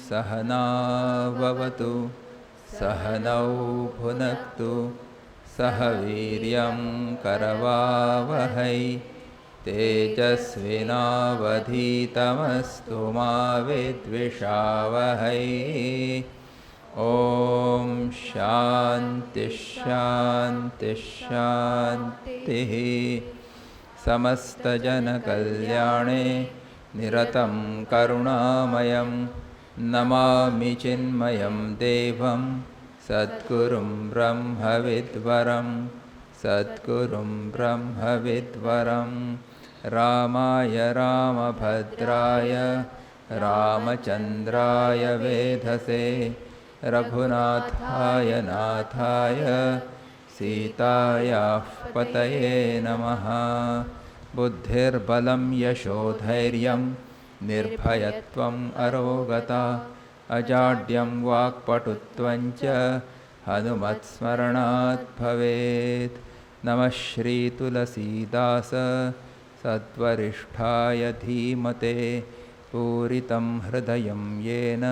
सहना भवतु सहनौ भुनक्तु सह वीर्यं करवावहै तेजस्विनावधीतमस्तु मा विद्विषावहै। ॐ शान्ति शान्ति शान्तिः। समस्तजनकल्याणे निरतं करुणामयं नमामि चिन्मयं देवं सद्गुरुं ब्रह्मविद्वरं सद्गुरुं ब्रह्मविद्वरं। रामाय रामभद्राय रामचन्द्राय वेधसे रघुनाथाय नाथाय सीतायाः पतये नमः। बुद्धिर्बलं यशोधैर्यं निर्भयत्वम् अरोगता अजाड्यं वाक्पटुत्वं च हनुमत्स्मरणात् भवेत्। नमः श्रीतुलसीदास सत्वरिष्ठाय धीमते पूरितं हृदयं येन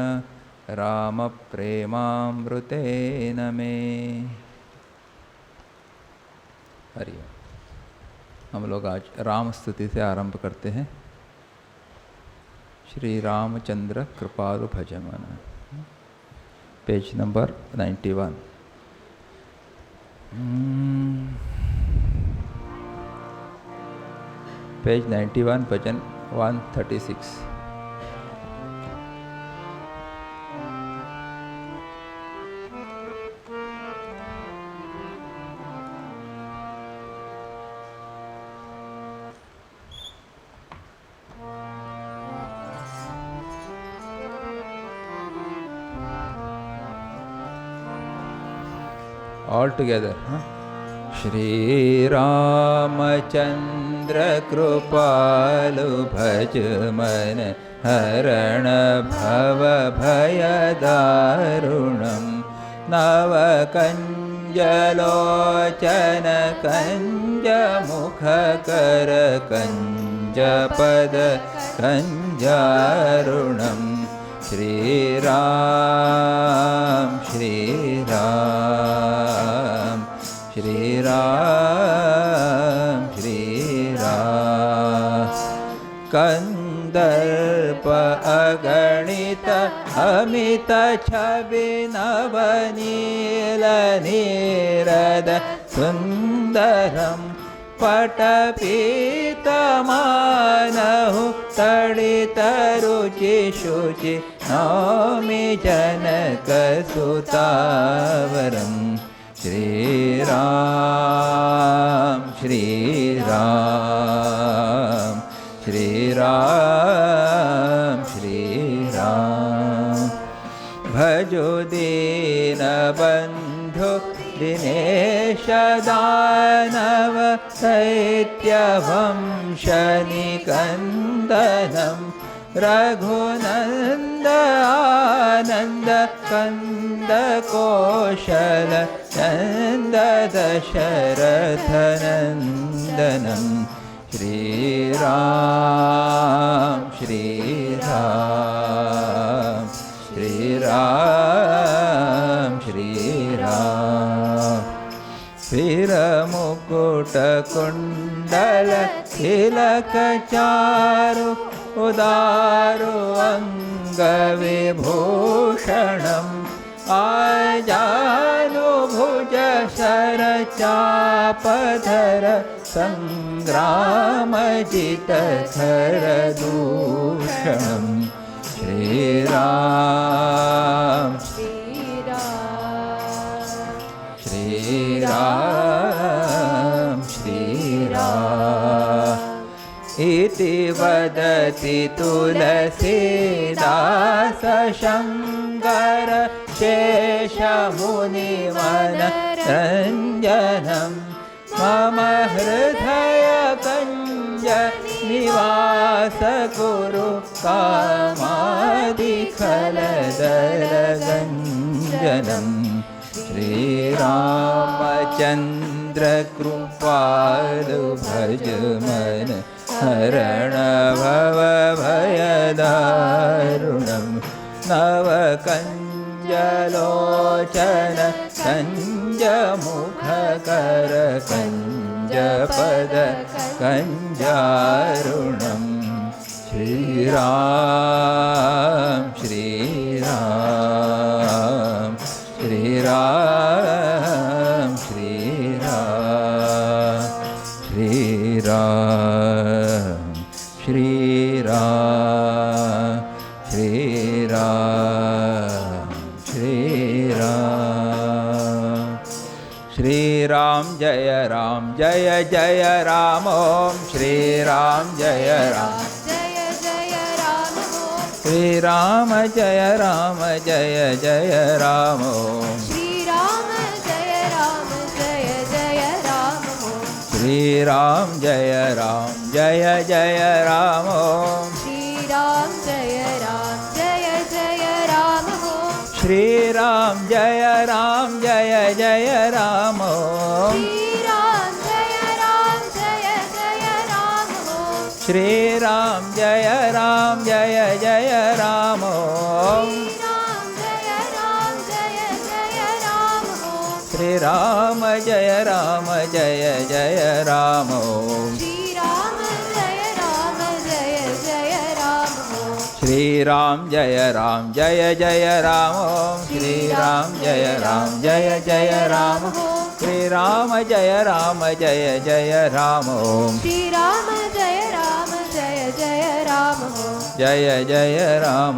रामप्रेमामृतेन मे। हरि ओम। हम लोग आज राम स्तुति से आरंभ करते हैं। श्री रामचंद्र कृपालु भजमन, पेज नंबर 91। पेज 91, भजन 136। All together, huh? Shri Ramachandra Kripalu Bhajman Haran Bhava Bhayadarunam Navakanjalochana Kanja Mukhakara Kanja Pada Kanjarunam। Shri Ram, Shri Ram, Shri Ram, Shri Ram। Kandarpa aganita amita chabinavanila nirada sundaram पटपीतमानहु तडितरुचि शुचि नौमि जनकसुतावरं। श्रीराम श्रीराम श्रीराम श्रीराम। भजो दीनबन्धो दिनेश दानव दैत्यवंशनिकन्दनं रघुनन्द आनन्द कन्द कौशल नन्द दशरथनन्दनं। श्रीराम श्रीराम श्रीराम श्रीराम। स्थिरमुकुटकुण्डल तिलकचारु उदारु अङ्गविभूषणम् आजानुभुज शरचापधर संग्रामजित खरदूषणं श्रीराम श्रीराम श्रीराम इति वदति तुलसीदास शङ्कर शेषमुनिवनरञ्जनं मम हृदयकञ्ज निवास कुरु कामादिखलदलगञ्जनं श्रीरामचन्द्र कृपालु भज मन हरण भव भयदारुणं नवकञ्जलोचन कञ्जमुखकर कञ्जपद कञ्जारुणं श्रीराम श्रीराम श्रीराम श्रीराम श्रीराम श्रीराम श्रीराम श्रीराम श्रीराम जय जय राम ओम श्रीराम जय राम श्रीराम जय जय राम ओम श्रीराम जय राम श्रीराम जय जय राम ओम श्रीराम जय राम श्रीराम जय जय राम ओम श्रीराम जय जय राम श्रीराम जय जय राम श्रीराम जय जय राम श्रीराम जय जय राम श्रीराम जय जय राम श्रीराम जय राम जय जय राम जय राम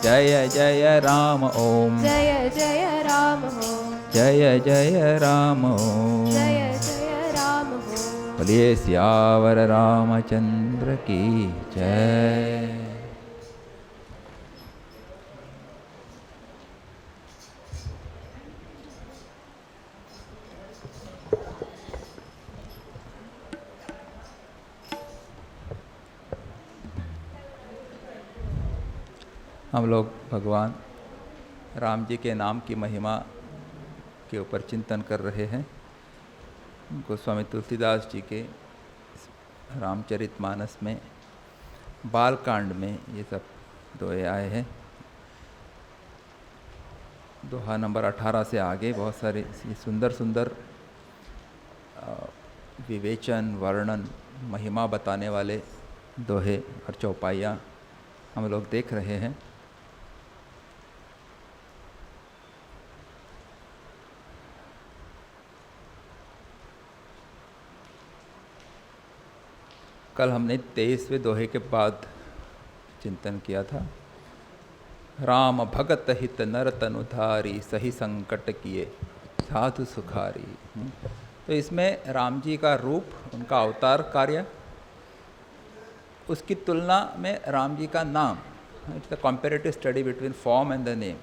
जय जय राम ओम जय राम जय जय राम जय राम बोलिए सियावर रामचंद्र की जय। हम लोग भगवान राम जी के नाम की महिमा के ऊपर चिंतन कर रहे हैं। गोस्वामी तुलसीदास जी के रामचरितमानस में बालकांड में ये सब दोहे आए हैं। दोहा नंबर 18 से आगे बहुत सारे सुंदर सुंदर विवेचन वर्णन महिमा बताने वाले दोहे और चौपाइयाँ हम लोग देख रहे हैं। कल हमने 23वें दोहे के बाद चिंतन किया था। राम भगत हित नर तनुधारी सही संकट किए साधु सुखारी। तो इसमें राम जी का रूप, उनका अवतार कार्य, उसकी तुलना में राम जी का नाम, it's a comparative study between form and the name.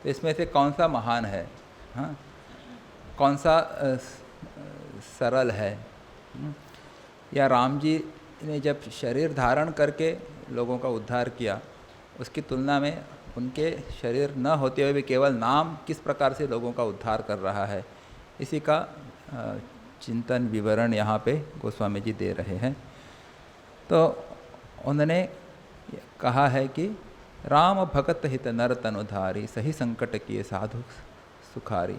तो इसमें से कौन सा महान है, हाँ, कौन सा सरल है, या राम जी ने जब शरीर धारण करके लोगों का उद्धार किया उसकी तुलना में उनके शरीर न होते हुए भी केवल नाम किस प्रकार से लोगों का उद्धार कर रहा है, इसी का चिंतन विवरण यहाँ पे गोस्वामी जी दे रहे हैं। तो उन्होंने कहा है कि राम भगत हित नर तनुधारी सही संकट किए साधु सुखारी।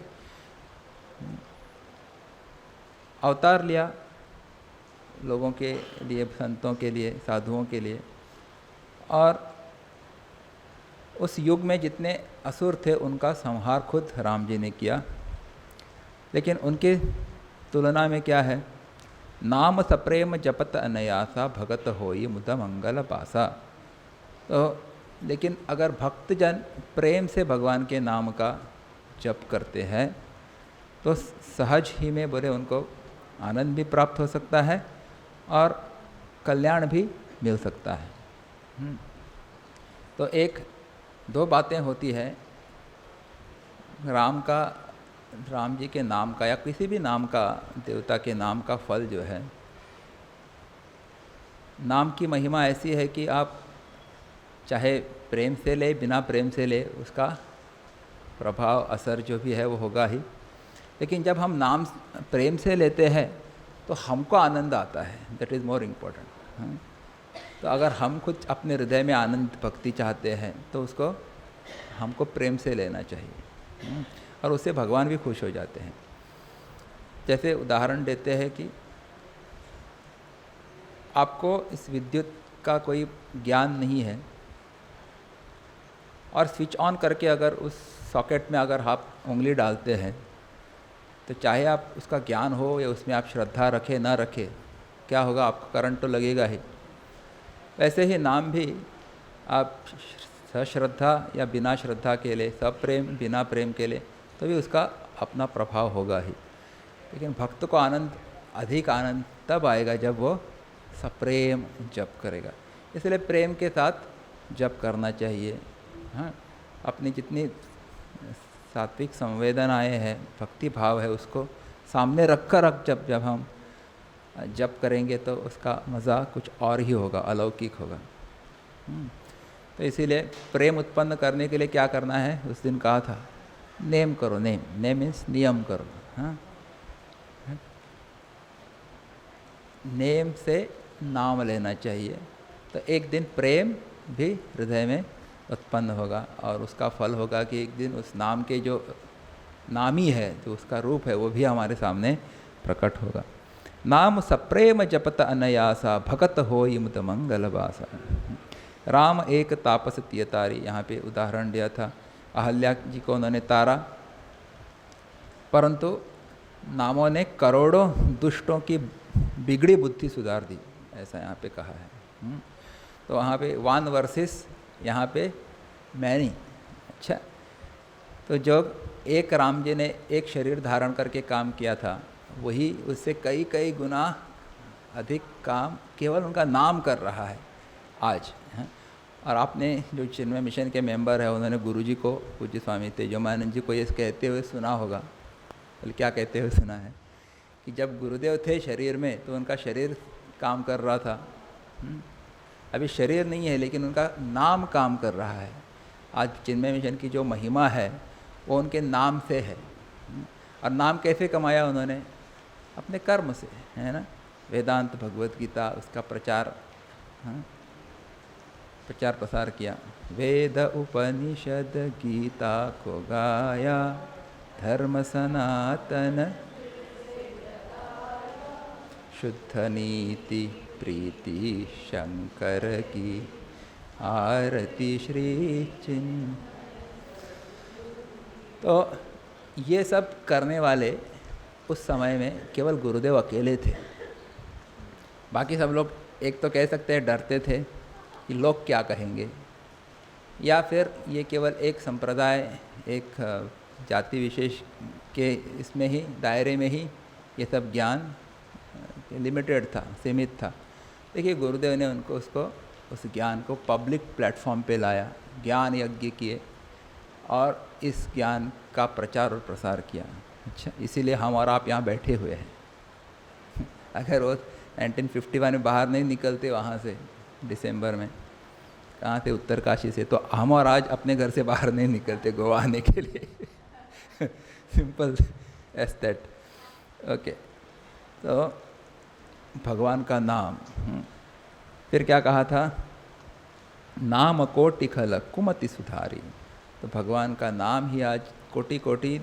अवतार लिया लोगों के लिए, संतों के लिए, साधुओं के लिए, और उस युग में जितने असुर थे उनका संहार खुद राम जी ने किया। लेकिन उनकी तुलना में क्या है, नाम सप्रेम जपत अनयासा भगत होई मुद मंगल पासा। तो लेकिन अगर भक्तजन प्रेम से भगवान के नाम का जप करते हैं तो सहज ही में बोले उनको आनंद भी प्राप्त हो सकता है और कल्याण भी मिल सकता है। तो एक दो बातें होती है, राम जी के नाम का या किसी भी नाम का, देवता के नाम का फल जो है, नाम की महिमा ऐसी है कि आप चाहे प्रेम से ले बिना प्रेम से ले, उसका प्रभाव असर जो भी है वो होगा ही। लेकिन जब हम नाम प्रेम से लेते हैं तो हमको आनंद आता है, दैट इज़ मोर इम्पोर्टेंट। तो अगर हम खुद अपने हृदय में आनंद भक्ति चाहते हैं तो उसको हमको प्रेम से लेना चाहिए और उससे भगवान भी खुश हो जाते हैं। जैसे उदाहरण देते हैं कि आपको इस विद्युत का कोई ज्ञान नहीं है और स्विच ऑन करके अगर उस सॉकेट में अगर आप उंगली डालते हैं तो चाहे आप उसका ज्ञान हो या उसमें आप श्रद्धा रखें ना रखें, क्या होगा, आपको करंट तो लगेगा ही। वैसे ही नाम भी आप सश्रद्धा या बिना श्रद्धा के लिए, सप्रेम बिना प्रेम के लिए, तो भी उसका अपना प्रभाव होगा ही। लेकिन भक्त को आनंद, अधिक आनंद तब आएगा जब वो सप्रेम जप करेगा। इसलिए प्रेम के साथ जप करना चाहिए। हाँ, अपनी जितनी सात्विक संवेदनाएं हैं, भक्ति भाव है, उसको सामने रख कर जब हम जप करेंगे तो उसका मज़ा कुछ और ही होगा, अलौकिक होगा। तो इसीलिए प्रेम उत्पन्न करने के लिए क्या करना है, उस दिन कहा था, नेम करो। नेम मीन्स नियम करो। हाँ, नेम से नाम लेना चाहिए तो एक दिन प्रेम भी हृदय में उत्पन्न होगा और उसका फल होगा कि एक दिन उस नाम के जो नामी है, जो उसका रूप है, वो भी हमारे सामने प्रकट होगा। नाम सप्रेम जपत अनयासा भगत होई मुद मंगल बासा। राम एक तापस तियतारी, यहाँ पे उदाहरण दिया था, अहल्या जी को उन्होंने तारा, परंतु नामों ने करोड़ों दुष्टों की बिगड़ी बुद्धि सुधार दी, ऐसा यहाँ पे कहा है। तो वहाँ पे वन वर्सेस यहाँ पे मैनी। अच्छा, तो जो एक राम जी ने एक शरीर धारण करके काम किया था, वही उससे कई कई गुना अधिक काम केवल उनका नाम कर रहा है आज। और आपने जो चिन्मय मिशन के मेंबर है, उन्होंने गुरुजी को, पूज्य स्वामी तेजोमानंद जी को ये कहते हुए सुना होगा, बोले क्या कहते हुए सुना है कि जब गुरुदेव थे शरीर में तो उनका शरीर काम कर रहा था, अभी शरीर नहीं है लेकिन उनका नाम काम कर रहा है। आज चिन्मय मिशन की जो महिमा है वो उनके नाम से है। और नाम कैसे कमाया उन्होंने, अपने कर्म से, है ना। वेदांत, भगवत गीता, उसका प्रचार प्रसार किया। वेद उपनिषद गीता को गाया, धर्म सनातन शुद्ध नीति प्रीति शंकर की, आरती श्री चिन्ह। तो ये सब करने वाले उस समय में केवल गुरुदेव अकेले थे। बाकी सब लोग एक तो कह सकते हैं डरते थे कि लोग क्या कहेंगे, या फिर ये केवल एक संप्रदाय, एक जाति विशेष के इसमें ही, दायरे में ही ये सब ज्ञान लिमिटेड था, सीमित था। देखिए गुरुदेव ने उनको उस ज्ञान को पब्लिक प्लेटफॉर्म पे लाया, ज्ञान यज्ञ किए और इस ज्ञान का प्रचार और प्रसार किया। अच्छा, इसीलिए हम और आप यहाँ बैठे हुए हैं। अगर वो 1951 में बाहर नहीं निकलते वहाँ से, दिसंबर में, कहाँ थे, उत्तरकाशी से, तो हम और आज अपने घर से बाहर नहीं निकलते गोवा आने के लिए। Simple as that. ओके, तो भगवान का नाम, फिर क्या कहा था, नाम कोटि खल कुमति सुधारी। तो भगवान का नाम ही आज कोटि कोटि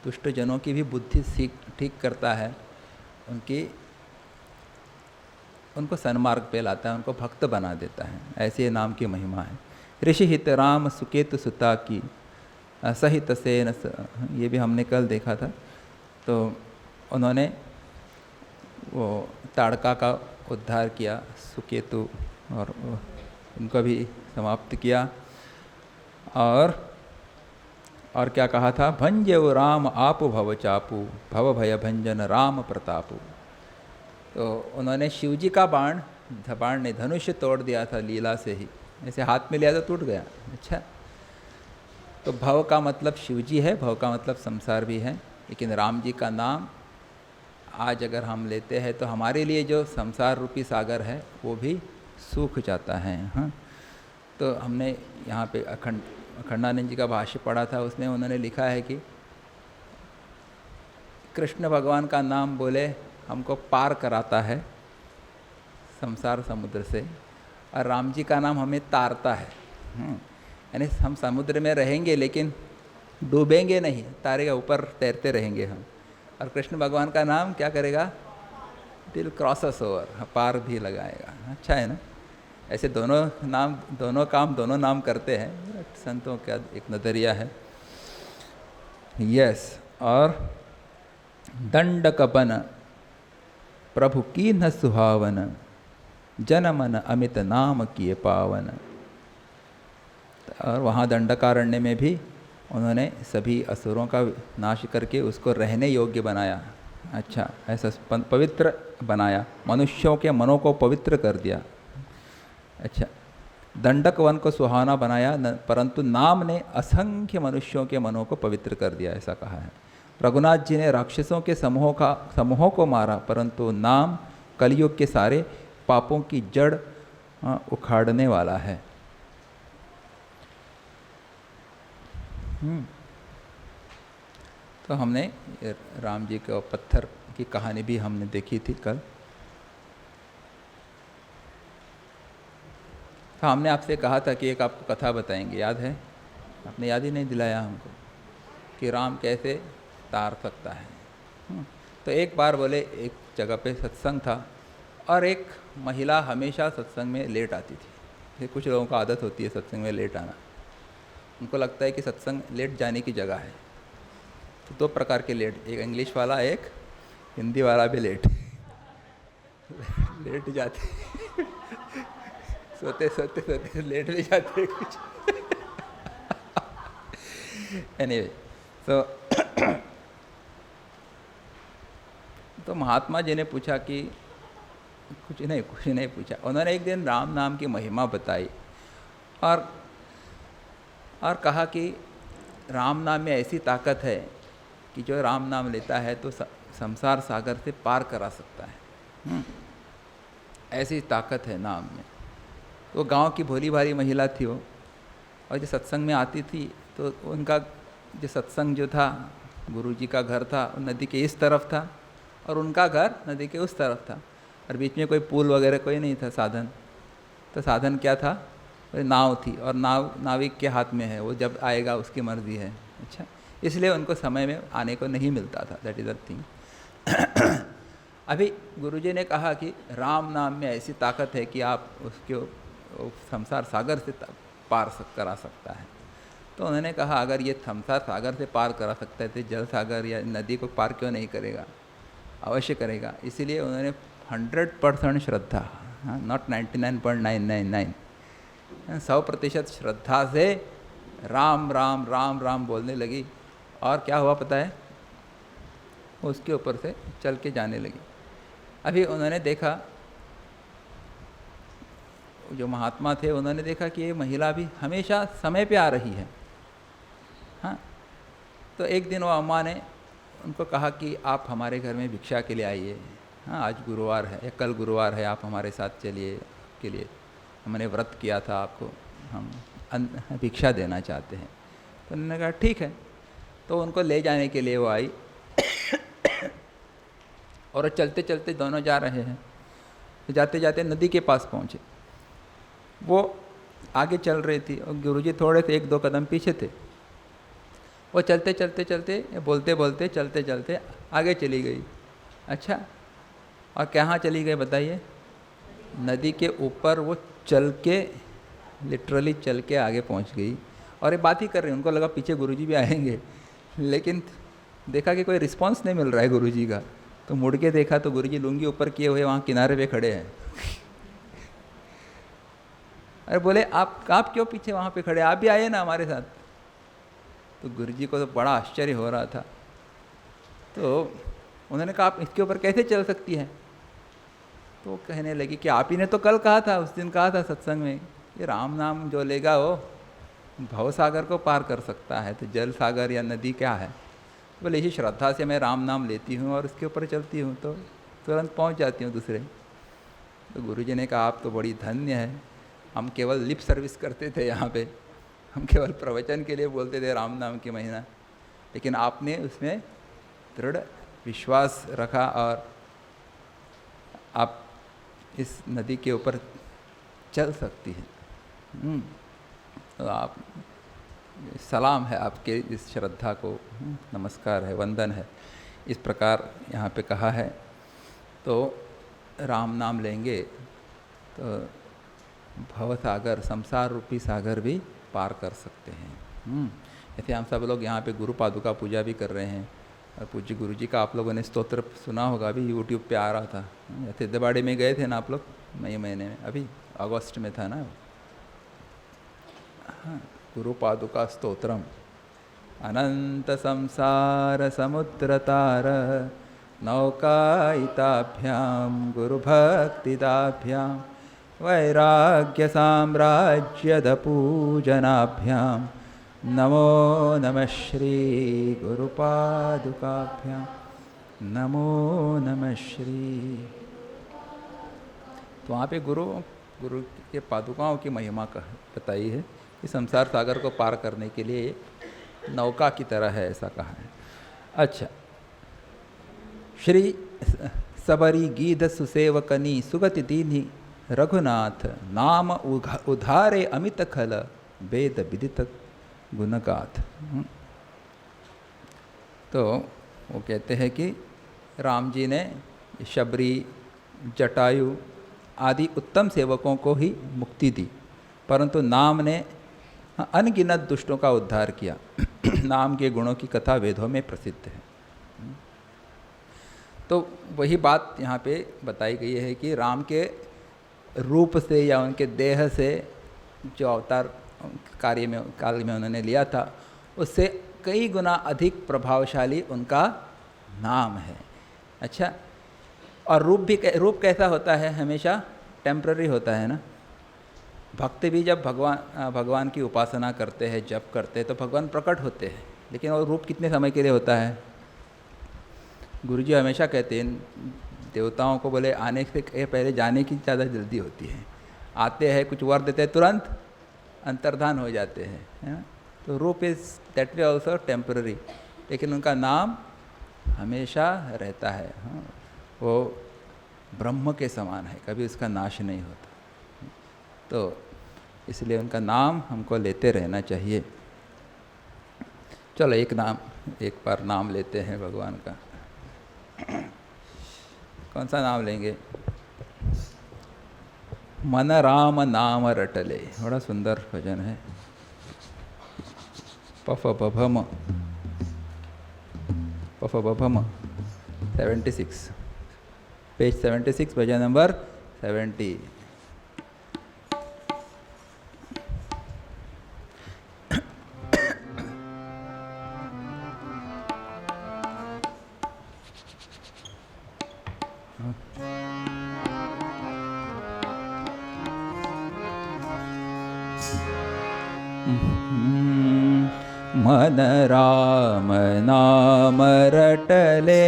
दुष्ट जनों की भी बुद्धि ठीक करता है, उनको सन्मार्ग पे लाता है, उनको भक्त बना देता है। ऐसे नाम की महिमा है। ऋषि हित राम सुकेतु सुता की सहित सेन, ये भी हमने कल देखा था। तो उन्होंने वो ताड़का का उद्धार किया, सुकेतु, और उनको भी समाप्त किया। और क्या कहा था, भंजो राम आपु भव चापू, भव भय भंजन राम प्रतापु। तो उन्होंने शिव जी का बाण ने धनुष तोड़ दिया था लीला से ही, ऐसे हाथ में लिया तो टूट गया। अच्छा, तो भव का मतलब शिव जी है, भव का मतलब संसार भी है, लेकिन राम जी का नाम आज अगर हम लेते हैं तो हमारे लिए जो संसार रूपी सागर है वो भी सूख जाता है। हाँ, तो हमने यहाँ पे अखंडानंद जी का भाष्य पढ़ा था, उसमें उन्होंने लिखा है कि कृष्ण भगवान का नाम बोले हमको पार कराता है संसार समुद्र से, और राम जी का नाम हमें तारता है। यानी हम समुद्र में रहेंगे लेकिन डूबेंगे नहीं, तारे के ऊपर तैरते रहेंगे हम। और कृष्ण भगवान का नाम क्या करेगा, दिल क्रॉसेस ओवर, पार भी लगाएगा। अच्छा है ना, ऐसे दोनों काम दोनों नाम करते हैं, संतों का एक नज़रिया है। यस, और दंड कपन प्रभु की न सुहावन, जन मन अमित नाम किए पावन। और वहाँ दंडकारण्य में भी उन्होंने सभी असुरों का नाश करके उसको रहने योग्य बनाया। अच्छा, ऐसा पवित्र बनाया, मनुष्यों के मनों को पवित्र कर दिया। अच्छा, दंडक वन को सुहाना बनाया, परंतु नाम ने असंख्य मनुष्यों के मनों को पवित्र कर दिया, ऐसा कहा है। रघुनाथ जी ने राक्षसों के समूहों को मारा, परंतु नाम कलयुग के सारे पापों की जड़ उखाड़ने वाला है। तो हमने राम जी के पत्थर की कहानी भी हमने देखी थी कल। तो हमने आपसे कहा था कि एक आपको कथा बताएंगे, याद है? आपने याद ही नहीं दिलाया हमको कि राम कैसे तार सकता है। तो एक बार बोले एक जगह पे सत्संग था और एक महिला हमेशा सत्संग में लेट आती थी। कुछ लोगों को आदत होती है सत्संग में लेट आना, उनको लगता है कि सत्संग लेट जाने की जगह है। तो दो प्रकार के लेट, एक इंग्लिश वाला, एक हिंदी वाला भी लेट जाते सोते सोते सोते लेट भी जाते कुछ। एनीवे, तो महात्मा जी ने पूछा कि कुछ नहीं पूछा। उन्होंने एक दिन राम नाम की महिमा बताई और कहा कि राम नाम में ऐसी ताकत है कि जो राम नाम लेता है तो संसार सागर से पार करा सकता है। ऐसी ताकत है नाम में। तो गांव की भोली भाली महिला थी वो, और जो सत्संग में आती थी तो उनका जो सत्संग जो था, गुरुजी का घर था नदी के इस तरफ था और उनका घर नदी के उस तरफ था, और बीच में कोई पुल वगैरह कोई नहीं था साधन। तो साधन क्या था, नाव थी, और नाविक के हाथ में है, वो जब आएगा उसकी मर्जी है। अच्छा, इसलिए उनको समय में आने को नहीं मिलता था। That is the thing. अभी गुरुजी ने कहा कि राम नाम में ऐसी ताकत है कि आप उसके संसार सागर से पार करा सकता है। तो उन्होंने कहा अगर ये संसार सागर से पार करा सकता है तो जल सागर या नदी को पार क्यों नहीं करेगा, अवश्य करेगा। इसीलिए उन्होंने 100% श्रद्धा, नॉट 99.999, 100% श्रद्धा से राम राम राम राम बोलने लगी। और क्या हुआ पता है, उसके ऊपर से चल के जाने लगी। अभी उन्होंने देखा, जो महात्मा थे उन्होंने देखा कि ये महिला भी हमेशा समय पे आ रही है। हाँ, तो एक दिन वो अम्मा ने उनको कहा कि आप हमारे घर में भिक्षा के लिए आइए। हाँ, आज गुरुवार है या कल गुरुवार है, आप हमारे साथ चलिए के लिए। हमने व्रत किया था, आपको हम भिक्षा देना चाहते हैं। तो उन्होंने कहा ठीक है। तो उनको ले जाने के लिए वो आई और चलते चलते दोनों जा रहे हैं। तो जाते जाते नदी के पास पहुँचे। वो आगे चल रही थी और गुरुजी थोड़े से 1-2 कदम पीछे थे। वो चलते चलते चलते बोलते बोलते चलते चलते आगे चली गई। अच्छा, और कहाँ चली गई बताइए? नदी के ऊपर वो चल के, लिटरली चल के आगे पहुँच गई। और ये बात ही कर रही, उनको लगा पीछे गुरुजी भी आएंगे, लेकिन देखा कि कोई रिस्पांस नहीं मिल रहा है गुरुजी का। तो मुड़ के देखा तो गुरुजी लुंगी ऊपर किए हुए वहाँ किनारे पे खड़े हैं। अरे बोले आप क्यों पीछे वहाँ पे खड़े, आप भी आए ना हमारे साथ। तो गुरुजी को तो बड़ा आश्चर्य हो रहा था। तो उन्होंने कहा आप इसके ऊपर कैसे चल सकती हैं। तो कहने लगी कि आप ही ने तो कल कहा था, उस दिन कहा था सत्संग में, ये राम नाम जो लेगा वो भव सागर को पार कर सकता है। तो जल सागर या नदी क्या है। बोले इसी श्रद्धा से मैं राम नाम लेती हूँ और उसके ऊपर चलती हूँ तो तुरंत पहुँच जाती हूँ दूसरे। तो गुरुजी ने कहा आप तो बड़ी धन्य है, हम केवल लिप सर्विस करते थे यहाँ पे, हम केवल प्रवचन के लिए बोलते थे राम नाम की महिमा, लेकिन आपने उसमें दृढ़ विश्वास रखा और आप इस नदी के ऊपर चल सकती हैं। तो आप सलाम है आपके इस श्रद्धा को, नमस्कार है, वंदन है, इस प्रकार यहाँ पे कहा है। तो राम नाम लेंगे तो भव सागर, संसार रूपी सागर भी पार कर सकते हैं। ऐसे हम सब लोग यहाँ पे गुरु पादुका पूजा भी कर रहे हैं और पूज्य गुरु जी का आप लोगों ने स्तोत्र सुना होगा, अभी यूट्यूब पे आ रहा था। सिद्धबाड़ी में गए थे ना आप लोग मई महीने में, अभी अगस्त में था ना। हाँ, गुरु पादुका स्तोत्रम अनंत संसार समुद्रतार नौकायिताभ्याम गुरु भक्तिदाभ्याम वैराग्य साम्राज्यद पूजनाभ्याम नमो नमः श्री गुरु पादुकाभ्याम नमो नमः श्री। तो वहाँ पे गुरु के पादुकाओं की महिमा का बताई है कि संसार सागर को पार करने के लिए नौका की तरह है, ऐसा कहा है। अच्छा, श्री सबरी गीध सुसेवकनी सुगति दीनी रघुनाथ नाम उधारे अमित खल वेद विदित गुणगाथ। तो वो कहते हैं कि राम जी ने शबरी, जटायु आदि उत्तम सेवकों को ही मुक्ति दी, परंतु नाम ने अनगिनत दुष्टों का उद्धार किया। नाम के गुणों की कथा वेदों में प्रसिद्ध है। तो वही बात यहाँ पे बताई गई है कि राम के रूप से या उनके देह से जो अवतार काल में उन्होंने लिया था, उससे कई गुना अधिक प्रभावशाली उनका नाम है। अच्छा, और रूप कैसा होता है, हमेशा टेम्पररी होता है ना। भक्त भी जब भगवान की उपासना करते हैं, जप करते हैं, तो भगवान प्रकट होते हैं, लेकिन वो रूप कितने समय के लिए होता है। गुरुजी हमेशा कहते हैं देवताओं को, बोले आने से पहले जाने की ज़्यादा जल्दी होती है। आते हैं, कुछ वर देते हैं, तुरंत अंतर्धान हो जाते हैं, है ना। तो रूप is that way also temporary, लेकिन उनका नाम हमेशा रहता है। हाँ, वो ब्रह्म के समान है, कभी उसका नाश नहीं होता। तो इसलिए उनका नाम हमको लेते रहना चाहिए। चलो एक बार नाम लेते हैं भगवान का। कौन सा नाम लेंगे। मन राम नाम रटले, बड़ा सुंदर भजन है। पफ बभम 76, पेज 76, भजन नंबर 70। मन राम नाम रटले,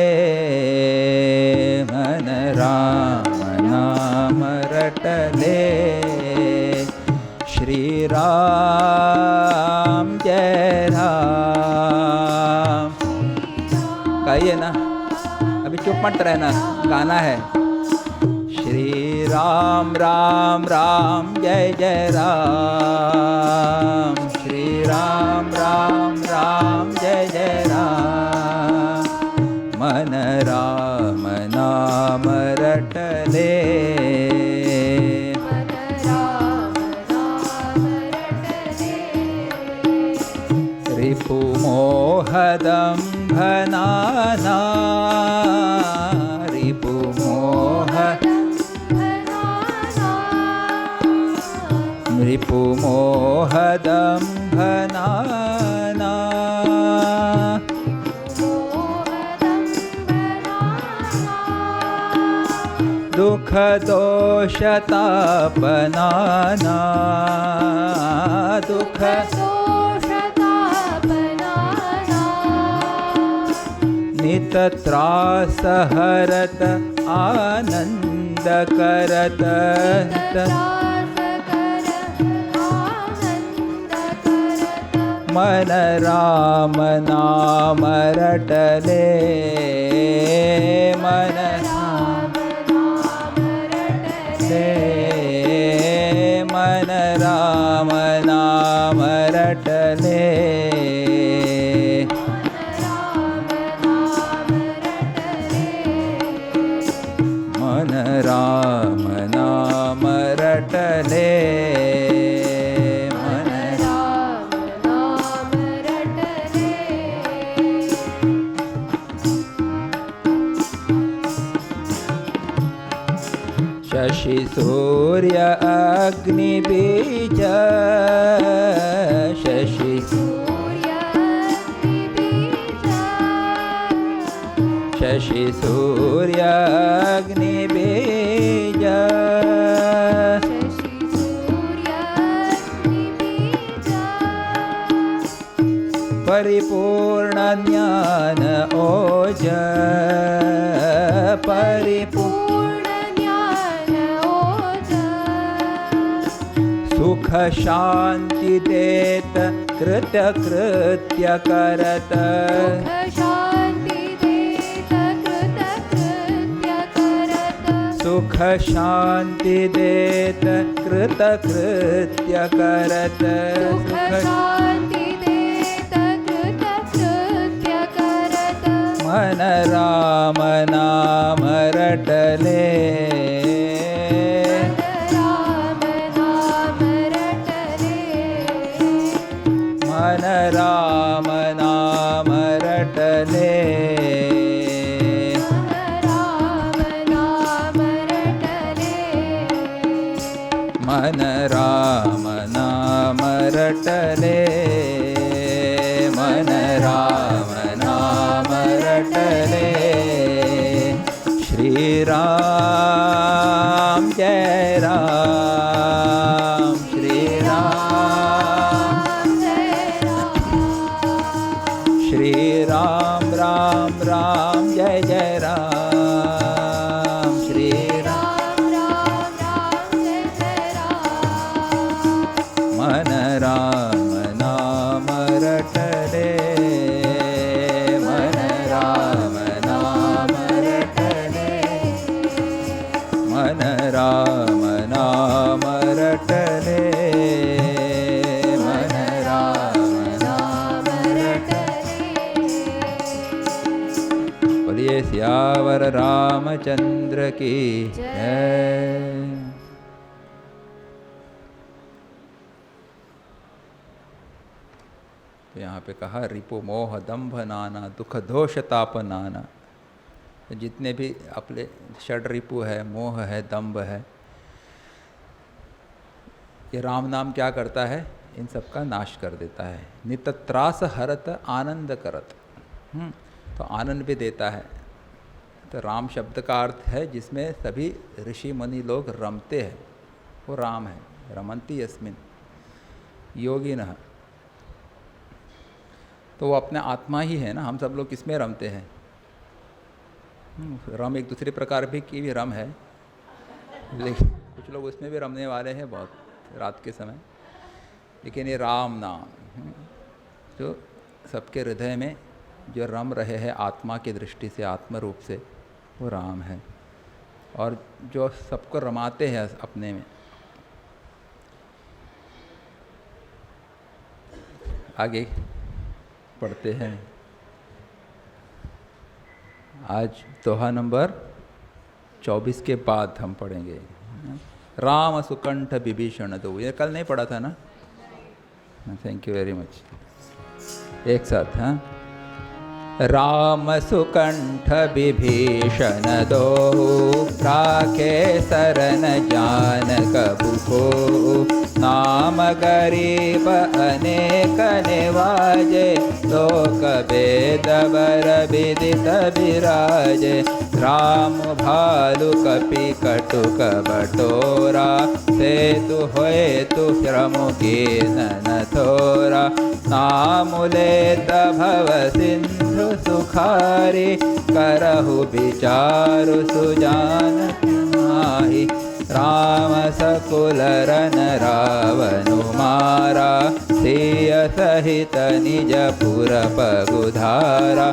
मन राम नाम रटले, श्री राम जय राम। कहिए ना, अभी चुप मत रहना, गाना है। श्री राम राम राम जय जय राम, श्री राम राम राम जय जय राम। मन राम नाम रटले, मन राम नाम रटले, रिपु मोहदंभनाना रिपुमोहदम्भनाना दुःखदोषतापनाना नितत्रासहरत आनन्दकरत मन राम नाम रटले मन मन राम नाम रटले मन राम नाम रटले शशि सूर्य अग्निबीज शशि शशि सूर्य अग्निबीज परिपूर्ण ज्ञान ओज परिपूर्ण सुख शांति देत कृत्य कृत्य करत सुख शांति देत कृत कृत्य करत मन राम नाम रटले मन राम नाम रटले मन राम नाम रटले मन राम नाम रटले श्री राम जय राम श्री राम श्री राम राम राम जय जय राम श्री मन राम नाम रटले मन राम नाम रटले मन राम नाम रटले मन राम नाम रटले। बोलिए सियावर रामचंद्र की जय। तो यहाँ पे कहा रिपु मोह दंभ नाना दुख दोष ताप नाना। तो जितने भी अपने षड रिपु है, मोह है, दंभ है, ये राम नाम क्या करता है? इन सब का नाश कर देता है। नित त्रास हरत आनंद करत, तो आनंद भी देता है। तो राम शब्द का अर्थ है जिसमें सभी ऋषि मुनि लोग रमते हैं, वो राम है। रमंती यस्मिन योगिनः, तो वो अपने आत्मा ही है ना। हम सब लोग किसमें रमते हैं? रम एक दूसरे प्रकार भी की भी रम है, लेकिन कुछ लोग उसमें भी रमने वाले हैं बहुत रात के समय। लेकिन ये राम नाम जो सबके हृदय में जो रम रहे हैं आत्मा की दृष्टि से, आत्म रूप से, वो राम है। और जो सबको रमाते हैं अपने में। आगे पढ़ते हैं। आज दोहा नंबर 24 के बाद हम पढ़ेंगे। राम सुकंठ विभीषण दो, ये कल नहीं पढ़ा था ना? Thank you very much. एक साथ हाँ। राम सुकंठ विभीषण दो, राखे शरण जान कबू को। नाम गरीब अनेक निवाजे, लोक वेद बर विदित विराजे। राम भालु कपि कटुक बटोरा, सेतु होए तु श्रम कीनन थोरा। नाम लेत भव सिंधु सुखारी, करहु विचारु सुजान माही। राम सकुल रन रावनु मारा, सिय सहित निज पुर पगुधारा।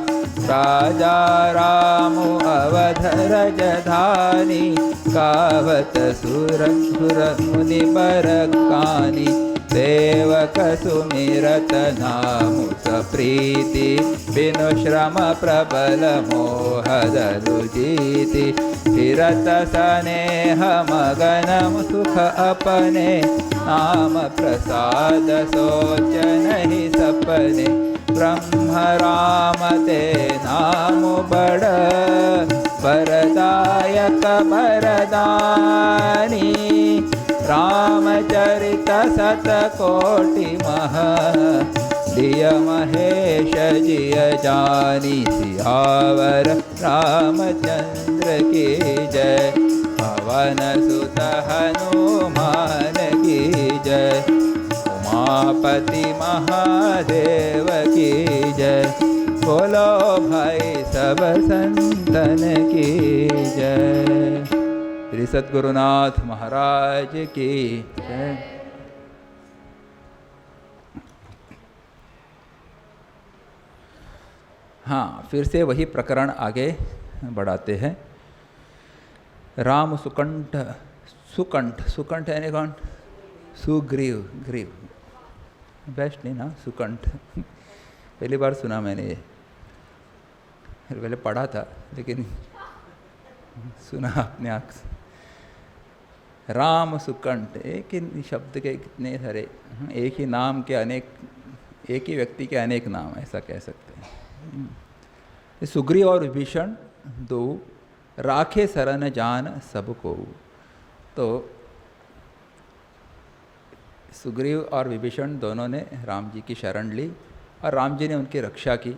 राजा राम अवध रजधानी, गावत सुर सुर मुनि बरकानी। सेवक सुमिरत नाम सप्रीति, बिनु श्रम प्रबल मोह दलु जीति। फिरत स्नेह मगन सुख अपने, नाम प्रसाद सोच नहीं सपने। ब्रह्म राम ते नाम बड़, वरदायक वरदानी। रामचरित शतकोटि मह, दिय महेश जिय जानी। सियावर रामचंद्र की जय, पवन सुत हनुमान की जय। उमापति महादेव की जय, बोलो भाई सब संतन की जय। श्री सद्गुरुनाथ महाराज की जय। हाँ, फिर से वही प्रकरण आगे बढ़ाते हैं। राम सुकंठ, सुकंठ, सुकंठ यानी कौन? सुग्रीव, ग्रीव, बेस्ट नहीं ना सुकंठ। पहली बार सुना मैंने ये, पहले पढ़ा था लेकिन सुना अपने आँख से। राम सुकंठ, एक ही शब्द के कितने सारे, एक ही नाम के अनेक, एक ही व्यक्ति के अनेक नाम, ऐसा कह सकते हैं। सुग्रीव और विभीषण दो, राखे शरण जान सबको। तो सुग्रीव और विभीषण दोनों ने राम जी की शरण ली और राम जी ने उनकी रक्षा की,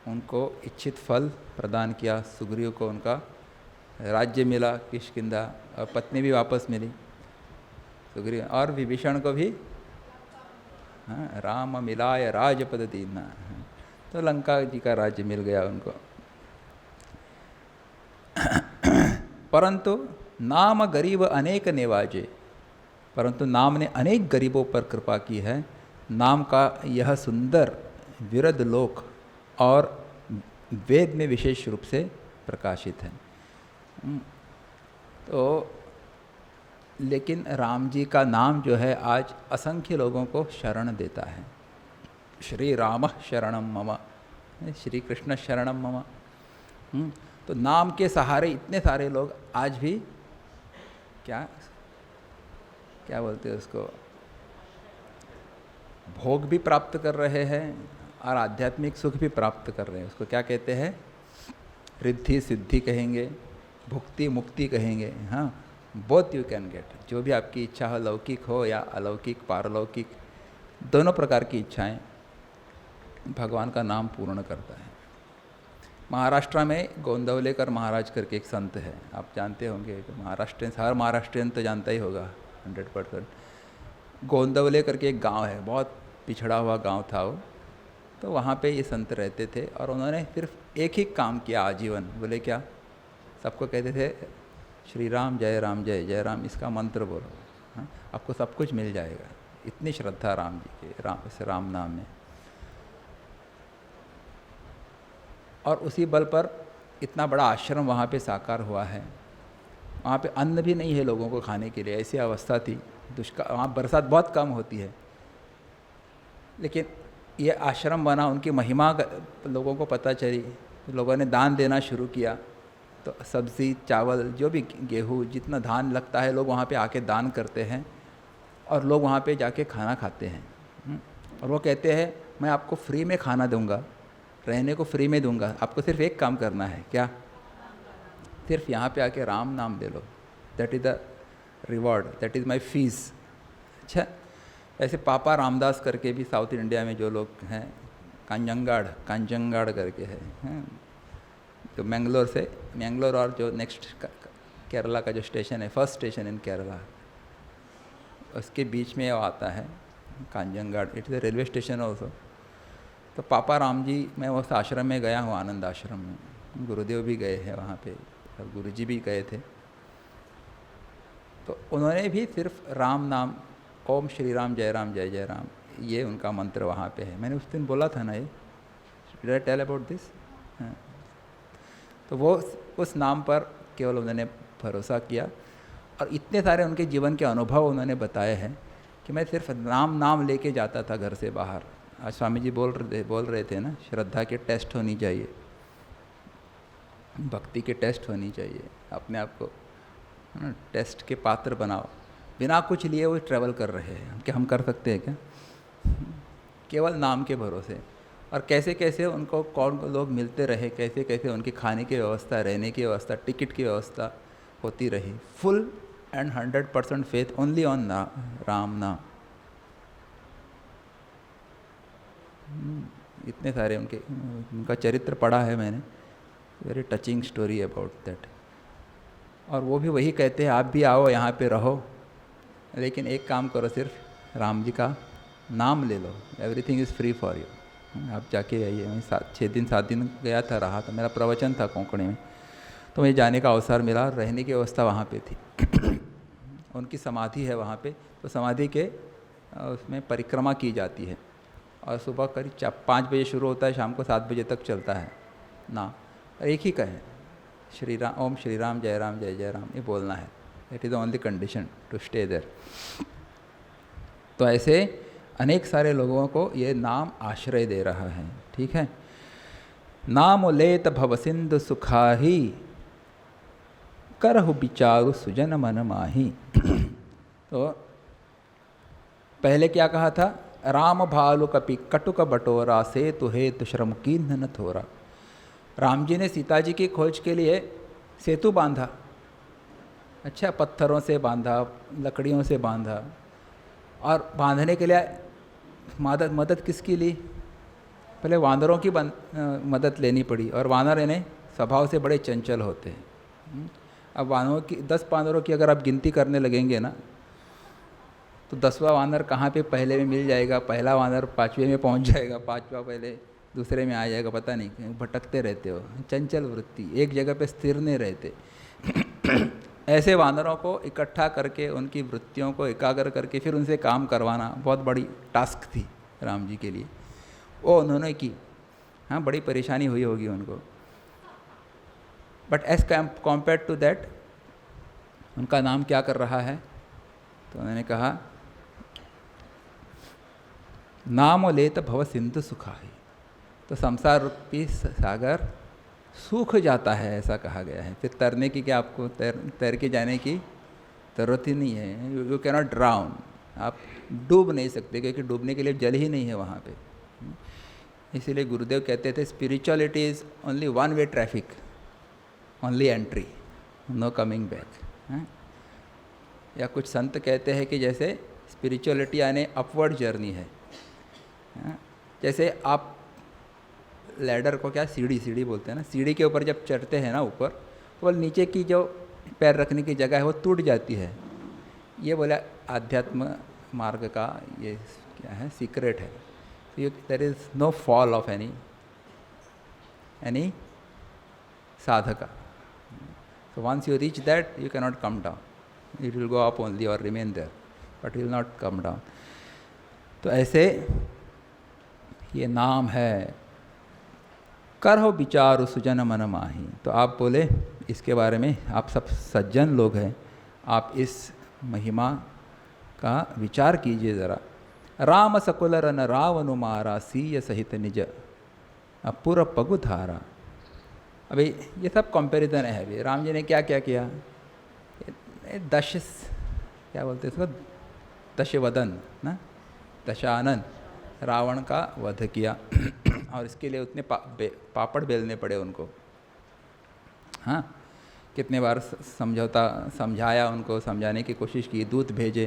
उनको इच्छित फल प्रदान किया। सुग्रीव को उनका राज्य मिला किष्किंधा, और पत्नी भी वापस मिली सुग्रीव, और विभीषण को भी राम मिलाय राजपद दीना, तो लंका जी का राज्य मिल गया उनको। परंतु नाम गरीब अनेक निवाजे, परंतु नाम ने अनेक गरीबों पर कृपा की है। नाम का यह सुंदर विरध लोक और वेद में विशेष रूप से प्रकाशित है। तो लेकिन राम जी का नाम जो है आज असंख्य लोगों को शरण देता है। श्री राम शरणम मम, श्री कृष्ण शरणम मम। तो नाम के सहारे इतने सारे लोग आज भी क्या क्या बोलते हैं उसको, भोग भी प्राप्त कर रहे हैं और आध्यात्मिक सुख भी प्राप्त कर रहे हैं। उसको क्या कहते हैं? रिद्धि सिद्धि कहेंगे, भुक्ति मुक्ति कहेंगे। हाँ, बोथ यू कैन गेट, जो भी आपकी इच्छा हो, लौकिक हो या अलौकिक पारलौकिक, दोनों प्रकार की इच्छाएं भगवान का नाम पूर्ण करता है। महाराष्ट्र में गोंदवलेकर महाराज करके एक संत है, आप जानते होंगे, महाराष्ट्रियन, हर महाराष्ट्रियन तो जानता ही होगा 100%। गोंदवले करके एक गांव है, बहुत पिछड़ा हुआ गांव था वो। तो वहाँ पे ये संत रहते थे और उन्होंने सिर्फ एक ही काम किया आजीवन। बोले क्या? सबको कहते थे श्री राम जय राम जय जय राम, इसका मंत्र बोलो, हाँ, आपको सब कुछ मिल जाएगा। इतनी श्रद्धा राम जी के, राम नाम में। और उसी बल पर इतना बड़ा आश्रम वहाँ पे साकार हुआ है। वहाँ पे अन्न भी नहीं है लोगों को खाने के लिए, ऐसी अवस्था थी। दुष्काल, वहाँ बरसात बहुत कम होती है, लेकिन ये आश्रम बना, उनकी महिमा लोगों को पता चली, लोगों ने दान देना शुरू किया। तो सब्ज़ी, चावल, जो भी गेहूँ, जितना धान लगता है, लोग वहाँ पे आके दान करते हैं और लोग वहाँ पे जाके खाना खाते हैं। और वो कहते हैं मैं आपको फ्री में खाना दूंगा, रहने को फ्री में दूंगा, आपको सिर्फ एक काम करना है, क्या? सिर्फ यहाँ पे आके राम नाम ले लो, that is the reward, that is my fees. अच्छा, ऐसे पापा रामदास करके भी साउथ इंडिया में जो लोग हैं, कांजंगाड़ करके है, तो मैंगलोर और जो नेक्स्ट केरला का जो स्टेशन है, फर्स्ट स्टेशन इन केरला, उसके बीच में वो आता है Kanhangad, it is a railway station also. तो पापा राम जी, मैं उस आश्रम में गया हूँ, आनंद आश्रम में, गुरुदेव भी गए हैं वहाँ पे और गुरुजी भी गए थे। तो उन्होंने भी सिर्फ राम नाम, ओम श्री राम जय जय राम, ये उनका मंत्र वहाँ पे है। मैंने उस दिन बोला था ना, ये did I tell about this? तो वो उस नाम पर केवल उन्होंने भरोसा किया और इतने सारे उनके जीवन के अनुभव उन्होंने बताए हैं कि मैं सिर्फ नाम लेके जाता था घर से बाहर। आज स्वामी जी बोल रहे थे ना, श्रद्धा के टेस्ट होनी चाहिए, भक्ति के टेस्ट होनी चाहिए, अपने आप को टेस्ट के पात्र बनाओ। बिना कुछ लिए वो ट्रैवल कर रहे हैं, क्या हम कर सकते हैं क्या? केवल नाम के भरोसे। और कैसे कैसे उनको कौन लोग मिलते रहे, कैसे कैसे उनकी खाने की व्यवस्था, रहने की व्यवस्था, टिकट की व्यवस्था होती रही। Full and 100% faith only on Ram नाम। इतने सारे उनका चरित्र पढ़ा है मैंने, very touching story about that. और वो भी वही कहते हैं, आप भी आओ यहाँ पे रहो, लेकिन एक काम करो, सिर्फ राम जी का नाम ले लो, everything is free for you. आप जाके आइए। मैं 7 दिन गया था, रहा था, मेरा प्रवचन था कोंकणी में, तो मुझे जाने का अवसर मिला। रहने की व्यवस्था वहाँ पे थी। उनकी समाधि है वहाँ पे, तो समाधि के उसमें परिक्रमा की जाती है और सुबह करीब 5 बजे शुरू होता है, शाम को 7 बजे तक चलता है ना। एक ही का है, ओम श्री राम जय राम, ये बोलना है। It is the only condition to stay there. तो ऐसे अनेक सारे लोगों को ये नाम आश्रय दे रहा है, ठीक है। नाम लेत भव सिंधु सुखाही, करहु विचारु सुजन मन माही। तो पहले क्या कहा था? राम भालु कपि कटुक बटोरा, से तुहे तुश्रम कीन्ह न थोरा। राम जी ने सीता जी की खोज के लिए सेतु बांधा, अच्छा, पत्थरों से बांधा, लकड़ियों से बांधा। और बांधने के लिए मदद किसकी ली? पहले वानरों की मदद लेनी पड़ी, और वानर इन्हें स्वभाव से बड़े चंचल होते हैं। अब वानरों की 10 वानरों की अगर आप गिनती करने लगेंगे ना, तो 10वां वानर कहाँ पे पहले में मिल जाएगा, पहला वानर 5वें में पहुँच जाएगा, 5वां पहले दूसरे में आ जाएगा, पता नहीं, भटकते रहते हो, चंचल वृत्ति, एक जगह पे स्थिर नहीं रहते। ऐसे वानरों को इकट्ठा करके, उनकी वृत्तियों को एकाग्र करके फिर उनसे काम करवाना बहुत बड़ी टास्क थी राम जी के लिए, वो उन्होंने की। हाँ, बड़ी परेशानी हुई होगी उनको, but as compare to that उनका नाम क्या कर रहा है? तो उन्होंने कहा, नाम लेत भव सिंधु सुखाही। तो संसार रूपी सागर सूख जाता है, ऐसा कहा गया है। फिर तैरने की क्या, आपको तैर के जाने की ज़रूरत ही नहीं है। यू कैन नॉट ड्राउन, आप डूब नहीं सकते, क्योंकि डूबने के लिए जल ही नहीं है वहाँ पे। इसीलिए गुरुदेव कहते थे, spirituality is only one way traffic, only entry, no coming back. या कुछ संत कहते हैं कि जैसे स्पिरिचुअलिटी यानी अपवर्ड जर्नी है। जैसे आप लैडर को क्या, सीढ़ी बोलते हैं ना, सीढ़ी के ऊपर जब चढ़ते हैं ना ऊपर, तो नीचे की जो पैर रखने की जगह है वो टूट जाती है। ये बोला आध्यात्म मार्ग का ये क्या है, सीक्रेट है। There is no fall of any sadhaka. So once you reach that, you cannot come down. It will go up only or remain there, but it will not come down. तो ऐसे ये नाम है, करहो विचार सुजन मन माही। तो आप बोले इसके बारे में, आप सब सज्जन लोग हैं, आप इस महिमा का विचार कीजिए ज़रा। राम सकुल रन रावनु मारा, सीय सहित निज अपुर पगु धारा। अभी ये सब कंपैरिजन है। अभी राम जी ने क्या क्या किया, क्या बोलते इसको, दशवदन ना, दशानन, रावण का वध किया। और इसके लिए उतने पापड़ बेलने पड़े उनको। हाँ, कितने बार समझाया उनको, समझाने की कोशिश की, दूत भेजे,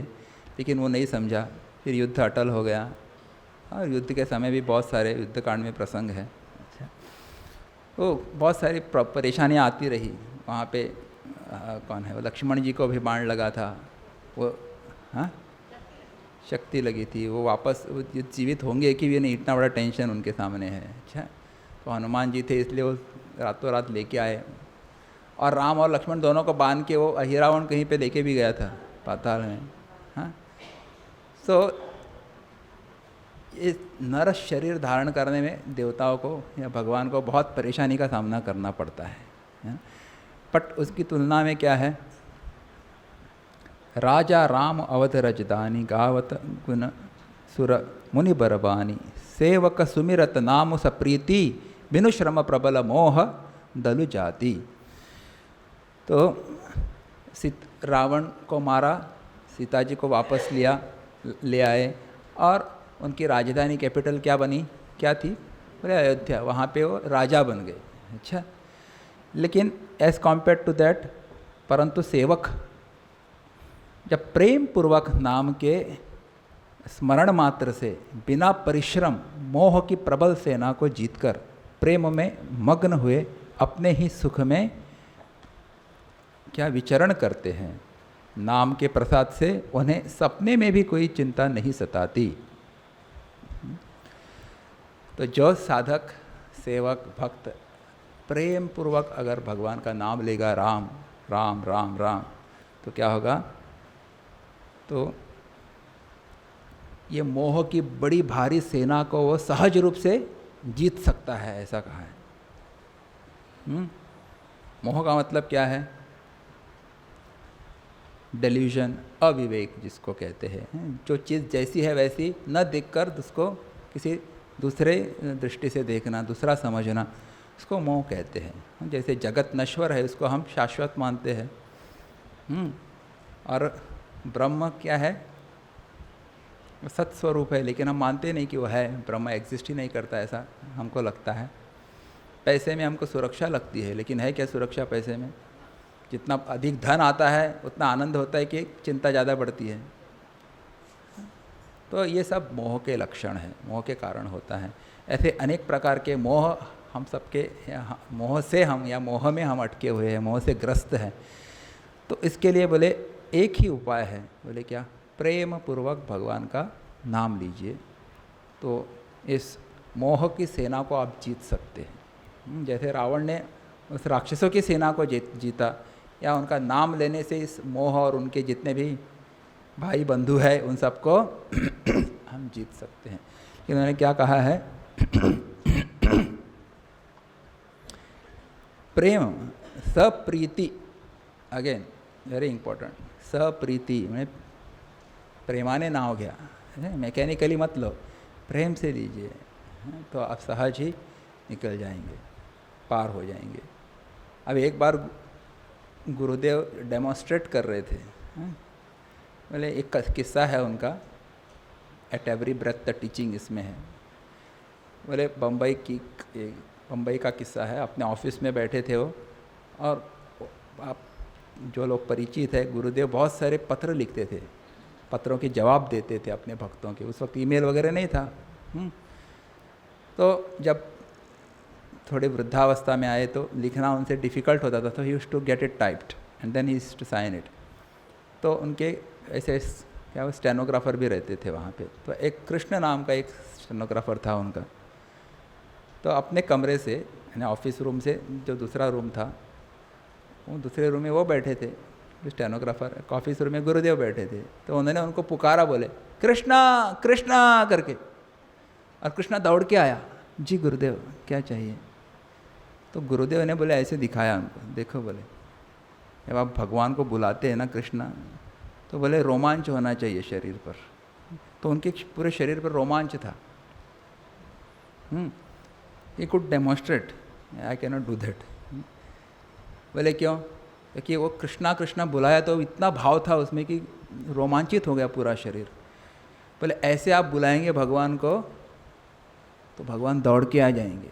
लेकिन वो नहीं समझा। फिर युद्ध अटल हो गया, और युद्ध के समय भी बहुत सारे युद्धकांड में प्रसंग है। अच्छा, तो बहुत सारी परेशानियाँ आती रही वहाँ पे। कौन है वो, लक्ष्मण जी को भी बाण लगा था वो, हाँ शक्ति लगी थी, वो वापस जीवित होंगे कि भी नहीं, इतना बड़ा टेंशन उनके सामने है। अच्छा, तो हनुमान जी थे इसलिए वो रातों रात लेके आए, और राम और लक्ष्मण दोनों को बांध के वो अहिरावण कहीं पे लेके भी गया था पाताल में। हाँ, तो इस नर शरीर धारण करने में देवताओं को या भगवान को बहुत परेशानी का सामना करना पड़ता है। बट उसकी तुलना में क्या है, राजा राम अवध रजदानी गावत गुण सुर मुनि बरबानी सेवक सुमिरत नाम सप्रीति बिनु श्रम प्रबल मोह दलु जाति। तो रावण को मारा, सीता जी को वापस ले आए, और उनकी राजधानी कैपिटल क्या बनी, क्या थी, बोले अयोध्या। वहाँ पे वो राजा बन गए। अच्छा, लेकिन एज कॉम्पेयर टू दैट, परंतु सेवक जब प्रेम पूर्वक नाम के स्मरण मात्र से बिना परिश्रम मोह की प्रबल सेना को जीतकर प्रेम में मग्न हुए अपने ही सुख में क्या विचरण करते हैं, नाम के प्रसाद से उन्हें सपने में भी कोई चिंता नहीं सताती। तो जो साधक, सेवक, भक्त प्रेम पूर्वक अगर भगवान का नाम लेगा, राम राम राम राम, तो क्या होगा, तो ये मोह की बड़ी भारी सेना को वो सहज रूप से जीत सकता है, ऐसा कहा है। मोह का मतलब क्या है, डेल्यूजन, अविवेक जिसको कहते हैं। जो चीज़ जैसी है वैसी न देखकर उसको किसी दूसरे दृष्टि से देखना, दूसरा समझना, उसको मोह कहते हैं। जैसे जगत नश्वर है, उसको हम शाश्वत मानते हैं, और ब्रह्म क्या है, सत्स्वरूप है, लेकिन हम मानते नहीं कि वो है, ब्रह्म एग्जिस्ट ही नहीं करता, ऐसा हमको लगता है। पैसे में हमको सुरक्षा लगती है, लेकिन है क्या सुरक्षा पैसे में? जितना अधिक धन आता है उतना आनंद होता है कि चिंता ज़्यादा बढ़ती है। तो ये सब मोह के लक्षण हैं, मोह के कारण होता है। ऐसे अनेक प्रकार के मोह हम सबके, मोह से हम या मोह में हम अटके हुए हैं, मोह से ग्रस्त हैं। तो इसके लिए बोले एक ही उपाय है, बोले क्या, प्रेम पूर्वक भगवान का नाम लीजिए, तो इस मोह की सेना को आप जीत सकते हैं। जैसे रावण ने उस राक्षसों की सेना को जीता, या उनका नाम लेने से इस मोह और उनके जितने भी भाई बंधु हैं उन सबको हम जीत सकते हैं। इन्होंने क्या कहा है, प्रेम सप्रीति, अगेन वेरी इंपॉर्टेंट, सप्रीति मैंने प्रेमाने ना हो गया, मैकेनिकली मत लो, प्रेम से लीजिए, तो आप सहज ही निकल जाएंगे, पार हो जाएंगे। अब एक बार गुरुदेव डेमोन्स्ट्रेट कर रहे थे, बोले एक किस्सा है उनका, at every breath the teaching इसमें है। बोले बम्बई का किस्सा है। अपने ऑफिस में बैठे थे वो, और आप जो लोग परिचित है, गुरुदेव बहुत सारे पत्र लिखते थे, पत्रों के जवाब देते थे अपने भक्तों के। उस वक्त ईमेल वगैरह नहीं था। तो जब थोड़ी वृद्धावस्था में आए तो लिखना उनसे डिफ़िकल्ट होता था, तो he used to get it typed and then he used to sign it. तो उनके ऐसे क्या वो स्टेनोग्राफर भी रहते थे वहाँ पे। तो एक कृष्ण नाम का एक स्टेनोग्राफर था उनका। तो अपने कमरे से, यानी ऑफिस रूम से जो दूसरा रूम था, वो दूसरे रूम में वो बैठे थे, स्टेनोग्राफर, ऑफिस रूम में गुरुदेव बैठे थे। तो उन्होंने उनको पुकारा, बोले कृष्णा कृष्णा करके, और कृष्णा दौड़ के आया, जी गुरुदेव क्या चाहिए? तो गुरुदेव ने बोले ऐसे दिखाया उनको, देखो बोले जब आप भगवान को बुलाते हैं ना कृष्णा, तो बोले रोमांच होना चाहिए शरीर पर। तो उनके पूरे शरीर पर रोमांच था। He could demonstrate, I can not do that. बोले क्यों? क्योंकि वो कृष्णा कृष्णा बुलाया तो इतना भाव था उसमें कि रोमांचित हो गया पूरा शरीर। बोले ऐसे आप बुलाएंगे भगवान को तो भगवान दौड़ के आ जाएंगे।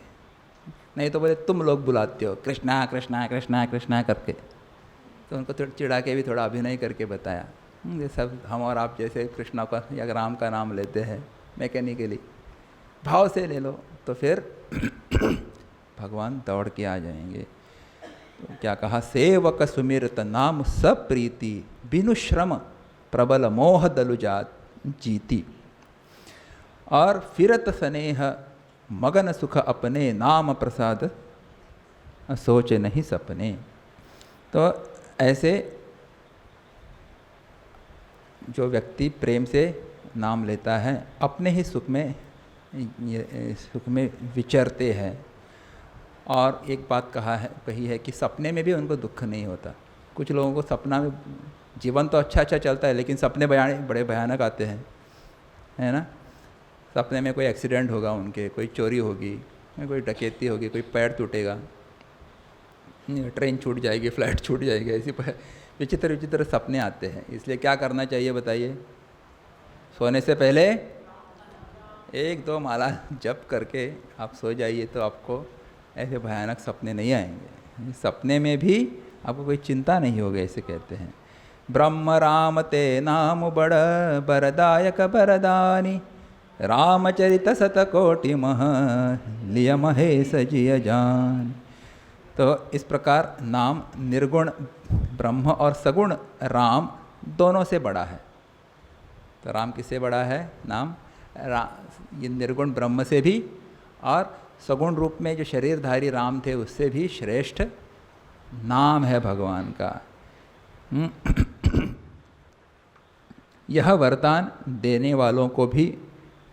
नहीं तो बोले तुम लोग बुलाते हो कृष्णा कृष्णा कृष्णा कृष्णा करके, तो उनको थोड़ा चिढ़ा के भी थोड़ा अभिनय करके बताया ये सब हम और आप जैसे कृष्णा का या राम का नाम लेते हैं मैकेनिकली, भाव से ले लो तो फिर भगवान दौड़ के आ जाएंगे। तो क्या कहा, सेवक सुमिरत नाम सब प्रीति बिनु श्रम प्रबल मोह दलुजात जीती, और फिरत स्नेह मगन सुख अपने नाम प्रसाद सोच नहीं सपने। तो ऐसे जो व्यक्ति प्रेम से नाम लेता है अपने ही सुख में विचरते हैं। और एक बात कही है कि सपने में भी उनको दुख नहीं होता। कुछ लोगों को सपना में जीवन तो अच्छा चलता है लेकिन सपने बड़े भयानक आते हैं, है ना। सपने में कोई एक्सीडेंट होगा उनके, कोई चोरी होगी, कोई डकैती होगी, कोई पैर टूटेगा, ट्रेन छूट जाएगी, फ्लाइट छूट जाएगी, ऐसी विचित्र विचित्र सपने आते हैं। इसलिए क्या करना चाहिए बताइए, सोने से पहले 1-2 माला जप करके आप सो जाइए तो आपको ऐसे भयानक सपने नहीं आएंगे। सपने में भी आपको कोई चिंता नहीं होगी, ऐसे कहते हैं। ब्रह्म राम ते नाम बड़ बरदायक बरदानी, रामचरित शतकोटि मह लिय महेश जिय जान। तो इस प्रकार नाम निर्गुण ब्रह्म और सगुण राम दोनों से बड़ा है। तो राम किससे बड़ा है, नाम ये निर्गुण ब्रह्म से भी और सगुण रूप में जो शरीरधारी राम थे उससे भी श्रेष्ठ नाम है भगवान का। यह वरदान देने वालों को भी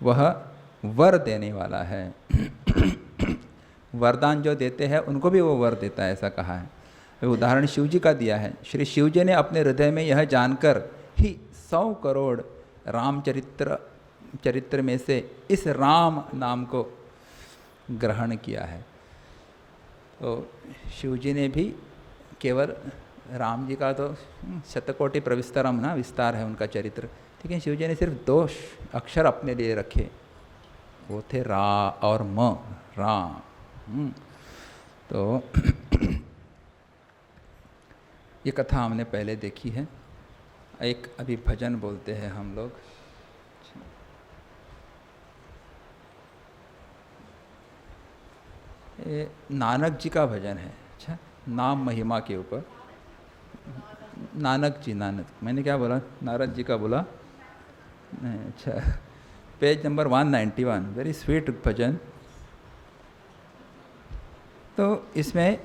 वह वर देने वाला है। वरदान जो देते हैं उनको भी वो वर देता है, ऐसा कहा है। उदाहरण शिव जी का दिया है। श्री शिव जी ने अपने हृदय में यह जानकर ही 100 करोड़ चरित्र में से इस राम नाम को ग्रहण किया है। तो शिव जी ने भी केवल राम जी का तो शतकोटि प्रविस्तरम ना, विस्तार है उनका चरित्र, लेकिन शिव जी ने सिर्फ 2 अक्षर अपने लिए रखे, वो थे रा और म, राम। तो ये कथा हमने पहले देखी है। एक अभी भजन बोलते हैं हम लोग। ये नानक जी का भजन है। अच्छा, नाम महिमा के ऊपर। नानक, मैंने क्या बोला, नारद जी का बोला। अच्छा, पेज नंबर 191, वेरी स्वीट भजन। तो इसमें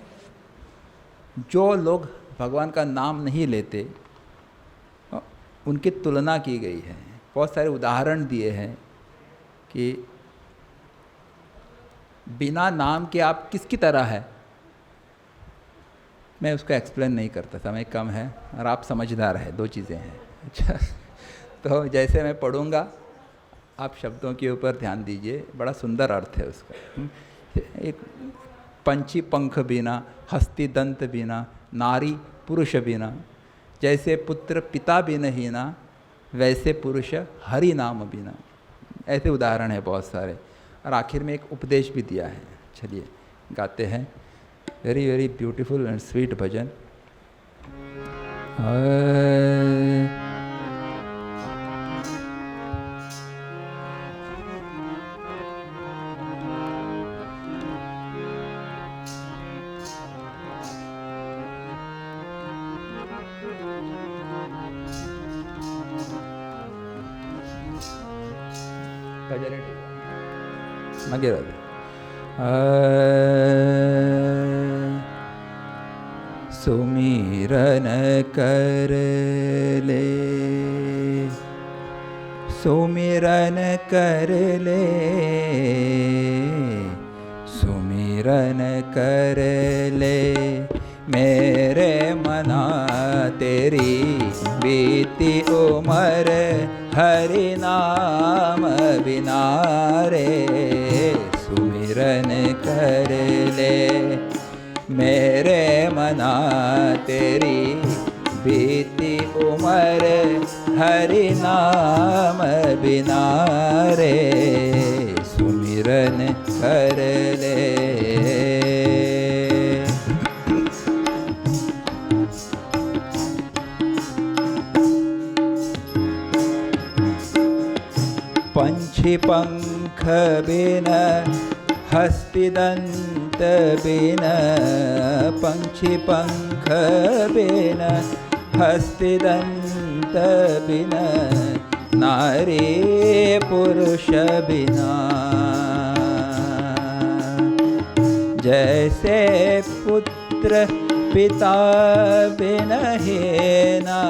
जो लोग भगवान का नाम नहीं लेते उनकी तुलना की गई है। बहुत सारे उदाहरण दिए हैं कि बिना नाम के आप किसकी तरह है। मैं उसको एक्सप्लेन नहीं करता, समय कम है और आप समझदार है, 2 चीज़ें हैं। अच्छा, तो जैसे मैं पढ़ूँगा आप शब्दों के ऊपर ध्यान दीजिए, बड़ा सुंदर अर्थ है उसका। एक पंछी पंख बिना, हस्ती दंत बिना, नारी पुरुष बिना, जैसे पुत्र पिता बिनहीना, वैसे पुरुष हरि नाम बिना। ऐसे उदाहरण है बहुत सारे। और आखिर में एक उपदेश भी दिया है। चलिए गाते हैं, very very beautiful and sweet bhajan. सुमिरन कर ले, सुमिरन कर ले, सुमिरन कर ले, मेरे मना तेरी बीती उमर, हरि नाम बिना रे। सुमिरन कर ले, मेरे मना तेरी बीती उमर, हरि नाम बिना रे। सुमिरन सुमिरन कर ले। पंछी पंख बिन हस्तिदंत बिन, पंछी पंख बिन हस्तिदंत बिन, नारी पुरुष बिना। जैसे पुत्र पिता बिन हीना,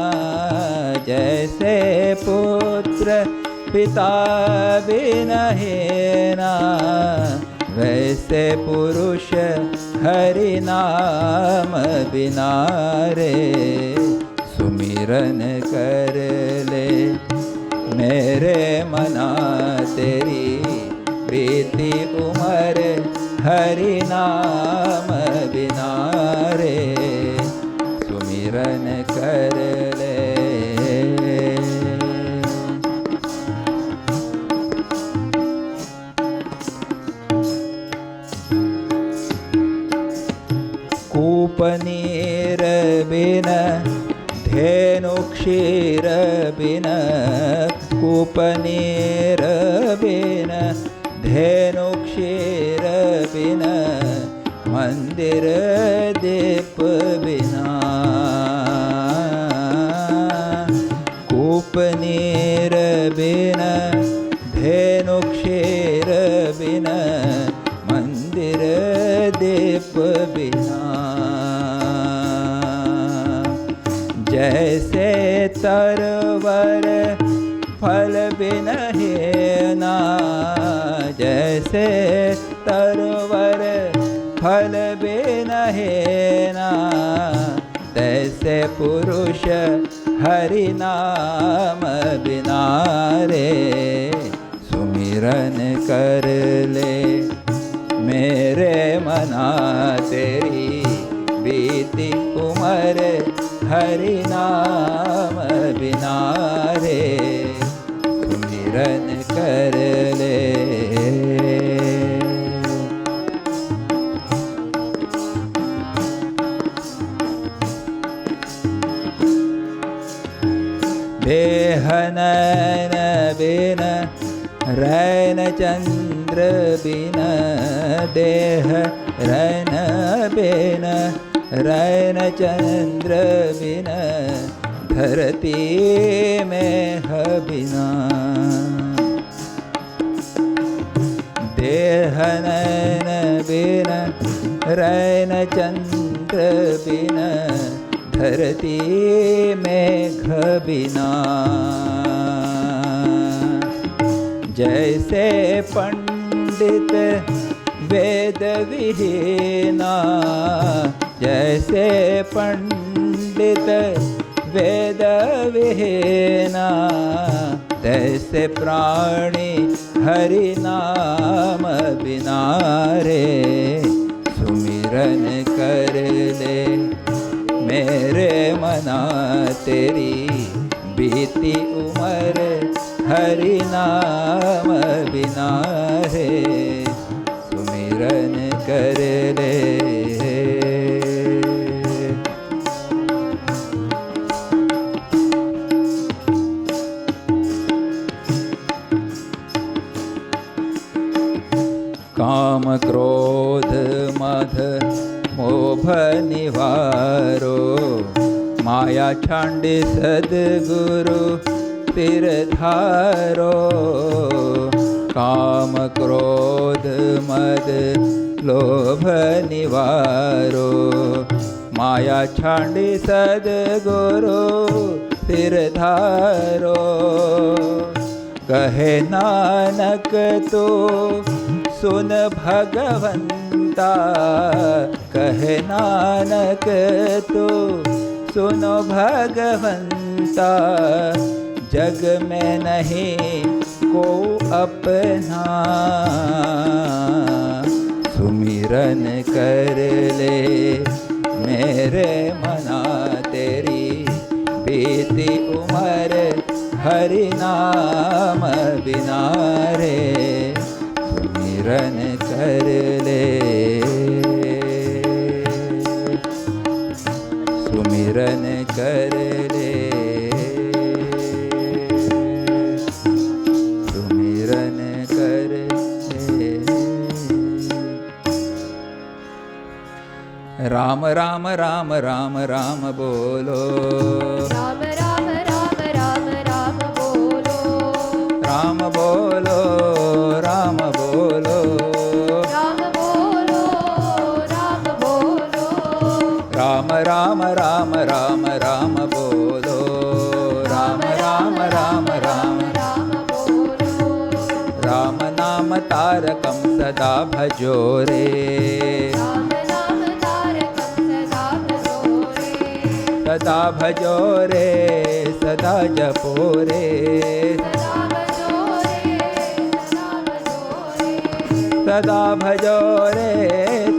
जैसे पुत्र पिता बिन हीना, वैसे पुरुष हरि नाम बिना रे। सुमिरन कर ले मेरे मना तेरी, प्रीति उमर हरि नाम बिना रे। सुमिरन कर ले। कूपनीर बिन धेनु क्षीर बिन, कूपनीर बिन धेनु क्षीर बिन, मंदिर दीप बिना। कूपनीर बिन धेनु क्षीर बिन, मंदिर दीप बिना। जैसे तरवर फल बिन हेना, जैसे तरवर फल बिन हेना, तैसे पुरुष हरि नाम बिना रे। सुमिरन कर ले मेरे मना तेरी, बीती उमर हरि नाम बिना रे। सुमिरन कर ले। देह नयन बिन रैन चंद्र बिन, देह रैन बिन रैन चंद्र बिन, धरती में बिना। देह नयन बिन रैन चंद्र बिन, धरती में बिना। जैसे पंडित वेद विहीना, जैसे पंडित वेद विहीना, तैसे प्राणी हरि नाम बिना रे। सुमिरन कर ले मेरे मना तेरी, बीती उमर हरि नाम बिना रे। सुमिरन कर ले। काम क्रोध मद मोह निवारो, माया छांडी सद्गुरु सिरधारो। काम क्रोध मद लोभ निवारो, माया छांडी सद्गुरु सिरधारो। कहे नानक तो सुन भगवंता, कहे नानक तो सुनो भगवंता। जग में नहीं को अपना, सुमिरन कर ले मेरे मना तेरी, बीती उमर हरि नाम बिना रे। सुमिरन कर ले, सुमिरन कर ले, सुमिरन कर ले। राम राम राम राम राम बोलो, राम राम राम राम राम बोलो, राम बोलो, राम बोलो, राम बोलो, राम बोलो, राम राम राम राम राम बोलो, राम राम राम राम राम बोलो, राम नाम तारकम सदा भजो रे, राम नाम तारकं सदा भजो रे, सदा भजो रे, सदा जपो रे, सदा भजो रे, सदा भजो रे, सदा भजो रे,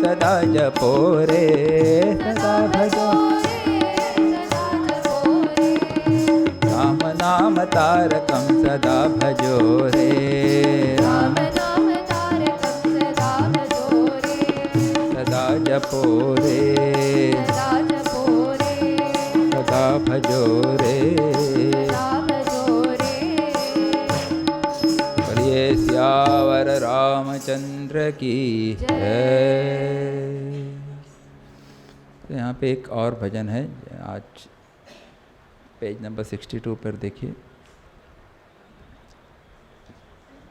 सदा जपो रे, सदा भजो। राम नाम तारकम सदा भजो रे, राम नाम तारकं सदा भजो रे, सदा जपो रे, सदा जपो रे, सदा भजो रे। सदा भजो रे। बोलिए सियावर रामचंद्र की जय। तो यहाँ पे एक और भजन है, आज पेज नंबर 62 पर देखिए।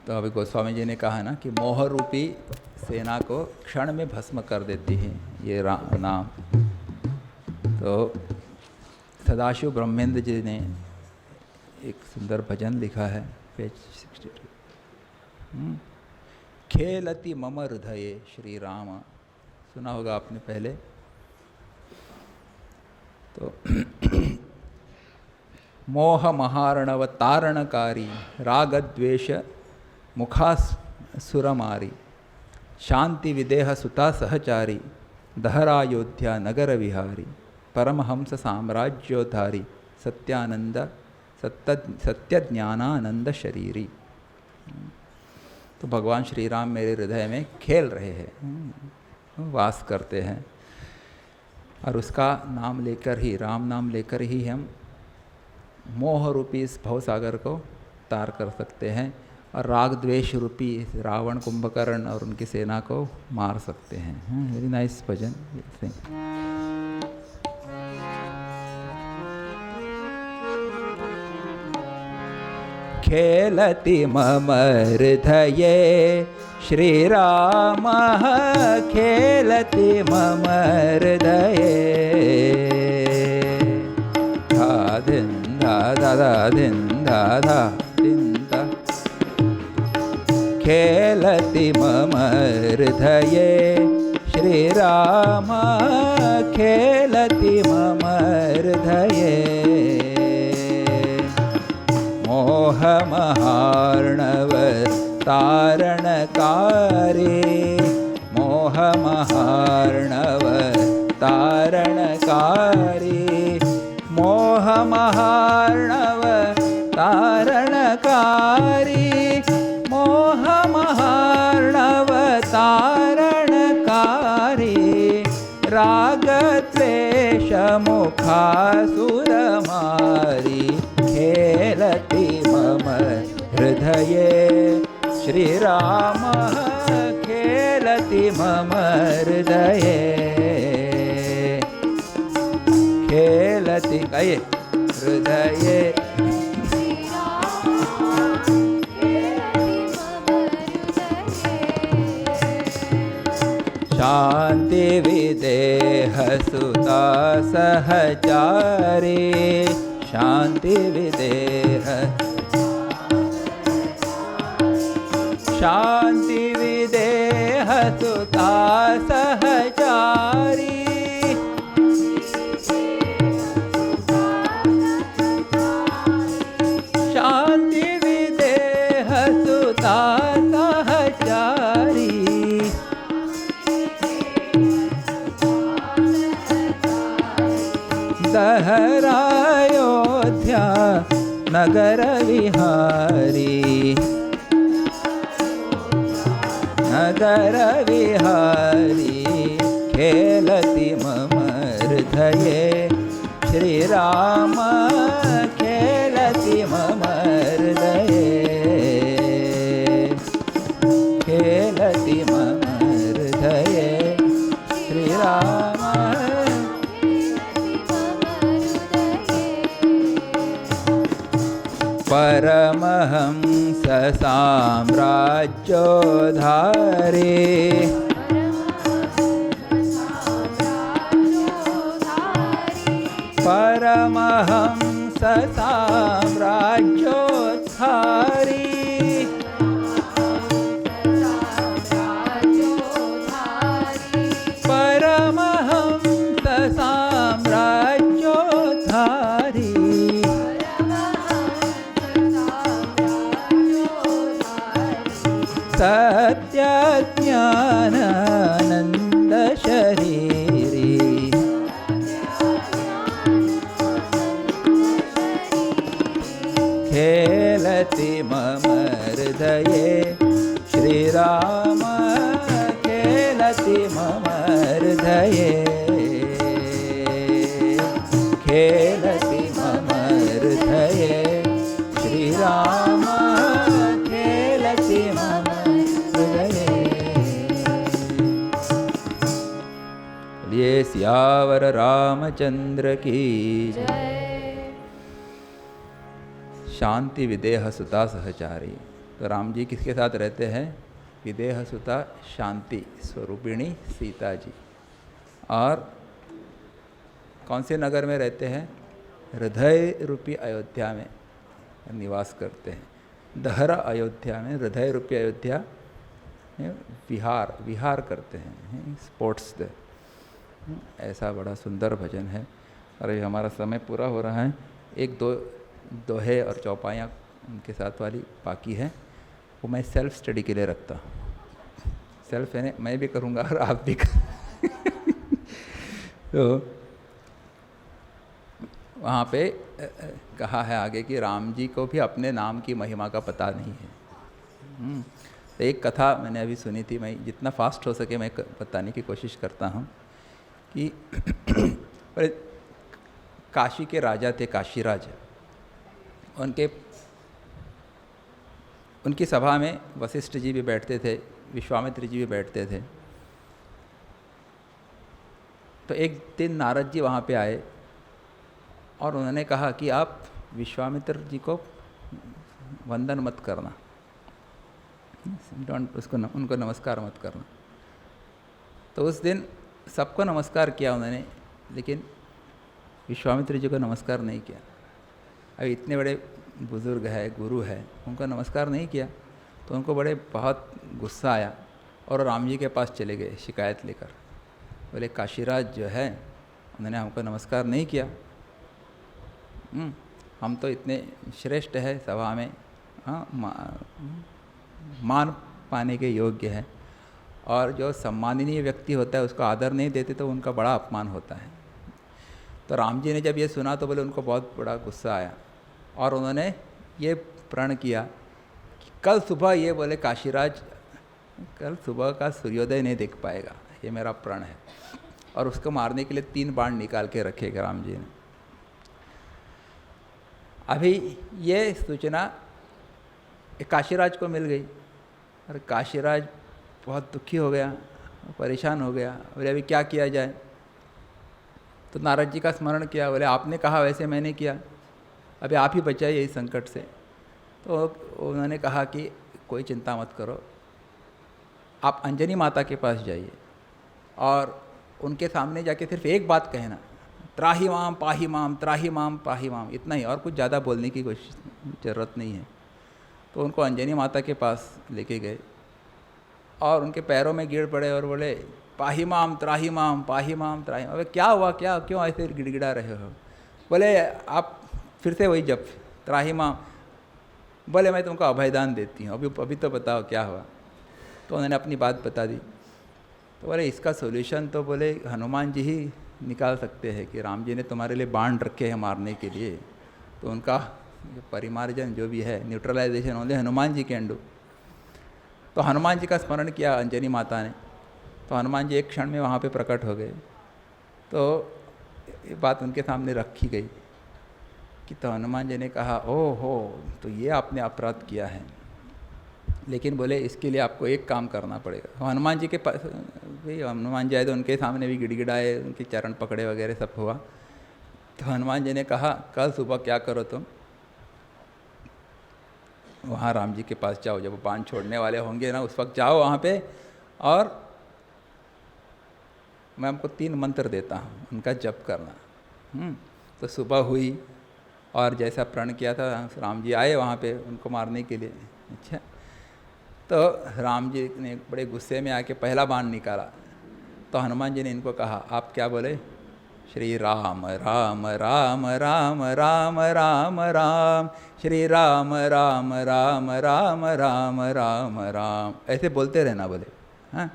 तो अभी गोस्वामी जी ने कहा ना कि मोह रूपी सेना को क्षण में भस्म कर देती है ये नाम। तो सदाशिव ब्रह्मेंद्र जी ने एक सुंदर भजन लिखा है, पेज 62। खेलति मम हृदये श्री राम, सुना होगा आपने पहले। तो मोह महारणव तारणकारी, राग द्वेष मुखासुरमारी, शांति विदेह सुता सहचारी, दहरायोध्या नगर विहारी, परमहंस साम्राज्योद्धारी, सत्यानंद सत्य ज्ञानानंद शरीरी। तो भगवान श्री राम मेरे हृदय में खेल रहे हैं, वास करते हैं, और उसका नाम लेकर ही, राम नाम लेकर ही हम मोह रूपी इस भवसागर को तार कर सकते हैं, और राग द्वेष रूपी रावण कुंभकर्ण और उनकी सेना को मार सकते हैं। वेरी नाइस भजन। खेलति मम हृदये श्रीराम, खेलति मम हृदये, धा धिन धा धा धा धिन धा धा धिन धा। खेलति मम हृदये श्रीराम, खेलति मम हृदये, मोहमहार्णव तारणकारी, मोहमहार्णव तारणकारी, मोहमहार्णव तारणकारी, मोहमहार्णव तारणकारी, रागद्वेष मुखासुरमारी, खेलति मम हृदये श्रीराम, खेलति मम हृदये, खेलति कये हृदये, शांति विदेह सुता सहचारी, शांति विदेह, शांति विदेह सुता सहचारी, शांति विदेह सुता सहचारी, दहरायोध्या नगर विहारी, नगर विहारी खेलति मम हृदये श्रीराम खेलति मम हृदये खेलति मम हृदये श्रीराम परमहंस साम्राज्योधारी परमहंस साम्राज्योधारी परमहंस साम्राज्योधारी सत्य ज्ञानानंद शरीरी खेलति मम हृदये श्रीराम खेलति मम हृदये खेलति मम हृदये श्रीराम खेलति मम हृदये। ये सियावर रामचंद्र की जय। शांति विदेह सुता सहचारी। तो राम जी किसके साथ रहते हैं? विदेह सुता शांति स्वरूपिणी सीता जी। और कौन से नगर में रहते हैं? हृदय रूपी अयोध्या में निवास करते हैं। दहरा अयोध्या में, हृदय रूपी अयोध्या में विहार करते हैं। स्पोर्ट्स डे, ऐसा बड़ा सुंदर भजन है। और ये हमारा समय पूरा हो रहा है। एक दो दोहे और चौपाइयाँ उनके साथ वाली बाकी है, वो मैं सेल्फ स्टडी के लिए रखता हूँ। सेल्फ यानी मैं भी करूँगा और आप भी कर तो वहाँ पे कहा है आगे कि राम जी को भी अपने नाम की महिमा का पता नहीं है। तो एक कथा मैंने अभी सुनी थी, मैं जितना फास्ट हो सके मैं बताने की कोशिश करता हूँ कि काशी के राजा थे, काशीराज। उनकी सभा में वशिष्ठ जी भी बैठते थे, विश्वामित्र जी भी बैठते थे। तो एक दिन नारद जी वहाँ पे आए और उन्होंने कहा कि आप विश्वामित्र जी को वंदन मत करना, उनको नमस्कार मत करना। तो उस दिन सबको नमस्कार किया उन्होंने, लेकिन विश्वामित्र जी को नमस्कार नहीं किया। अब इतने बड़े बुज़ुर्ग है, गुरु है, उनको नमस्कार नहीं किया। तो उनको बहुत गुस्सा आया और राम जी के पास चले गए शिकायत लेकर। बोले काशीराज जो है उन्होंने हमको नमस्कार नहीं किया, हम तो इतने श्रेष्ठ है सभा में, हाँ मान पाने के योग्य है, और जो सम्माननीय व्यक्ति होता है उसको आदर नहीं देते तो उनका बड़ा अपमान होता है। तो राम जी ने जब ये सुना तो बोले उनको बहुत बड़ा गुस्सा आया और उन्होंने ये प्रण किया कि कल सुबह, ये बोले काशीराज कल सुबह का सूर्योदय नहीं देख पाएगा, ये मेरा प्रण है। और उसको मारने के लिए 3 बाण निकाल के रखेगा राम जी ने। अभी ये सूचना काशीराज को मिल गई और काशीराज बहुत दुखी हो गया, परेशान हो गया। बोले अभी क्या किया जाए? तो नारद जी का स्मरण किया। बोले आपने कहा वैसे मैंने किया, अभी आप ही बचाइए इस संकट से। तो उन्होंने कहा कि कोई चिंता मत करो, आप अंजनी माता के पास जाइए और उनके सामने जाके सिर्फ एक बात कहना, त्राही माम पाही माम, त्राही माम पाही माम, इतना ही, और कुछ ज़्यादा बोलने की कोई ज़रूरत नहीं है। तो उनको अंजनी माता के पास लेके गए और उनके पैरों में गिर पड़े और बोले पाही माम त्राही माम, पाही माम त्राही माम। अबे क्या हुआ, क्या क्यों ऐसे गिड़गिड़ा रहे हो? बोले आप फिर से वही जप, त्राही माम। बोले मैं तुमको अभयदान देती हूँ, अभी तो बताओ क्या हुआ। तो उन्होंने अपनी बात बता दी। तो बोले इसका सोल्यूशन तो बोले हनुमान जी ही निकाल सकते हैं कि राम जी ने तुम्हारे लिए बाण रखे हैं मारने के लिए, तो उनका परिमार्जन जो भी है, neutralization only Hanuman ji can do. तो हनुमान जी का स्मरण किया अंजनी माता ने, तो हनुमान जी एक क्षण में वहाँ पे प्रकट हो गए। तो ये बात उनके सामने रखी गई कि तो हनुमान जी ने कहा, ओह हो, तो ये आपने अपराध किया है, लेकिन बोले इसके लिए आपको एक काम करना पड़ेगा। तो हनुमान जी के पास भाई हनुमान जी आए तो उनके सामने भी गिड़गिड़ाए, उनके चरण पकड़े वगैरह सब हुआ। तो हनुमान जी ने कहा, कल सुबह क्या करो तुम, वहाँ राम जी के पास जाओ, जब वो बाण छोड़ने वाले होंगे ना उस वक्त जाओ वहाँ पे, और मैं हमको 3 मंत्र देता हूँ, उनका जप करना। तो सुबह हुई और जैसा प्रण किया था राम जी आए वहाँ पे उनको मारने के लिए। अच्छा, तो राम जी ने बड़े गुस्से में आके पहला बाण निकाला। तो हनुमान जी ने इनको कहा, आप क्या बोले, श्री राम राम राम राम राम राम राम, श्री राम राम राम राम राम राम राम, ऐसे बोलते रहना बोले। हाँ,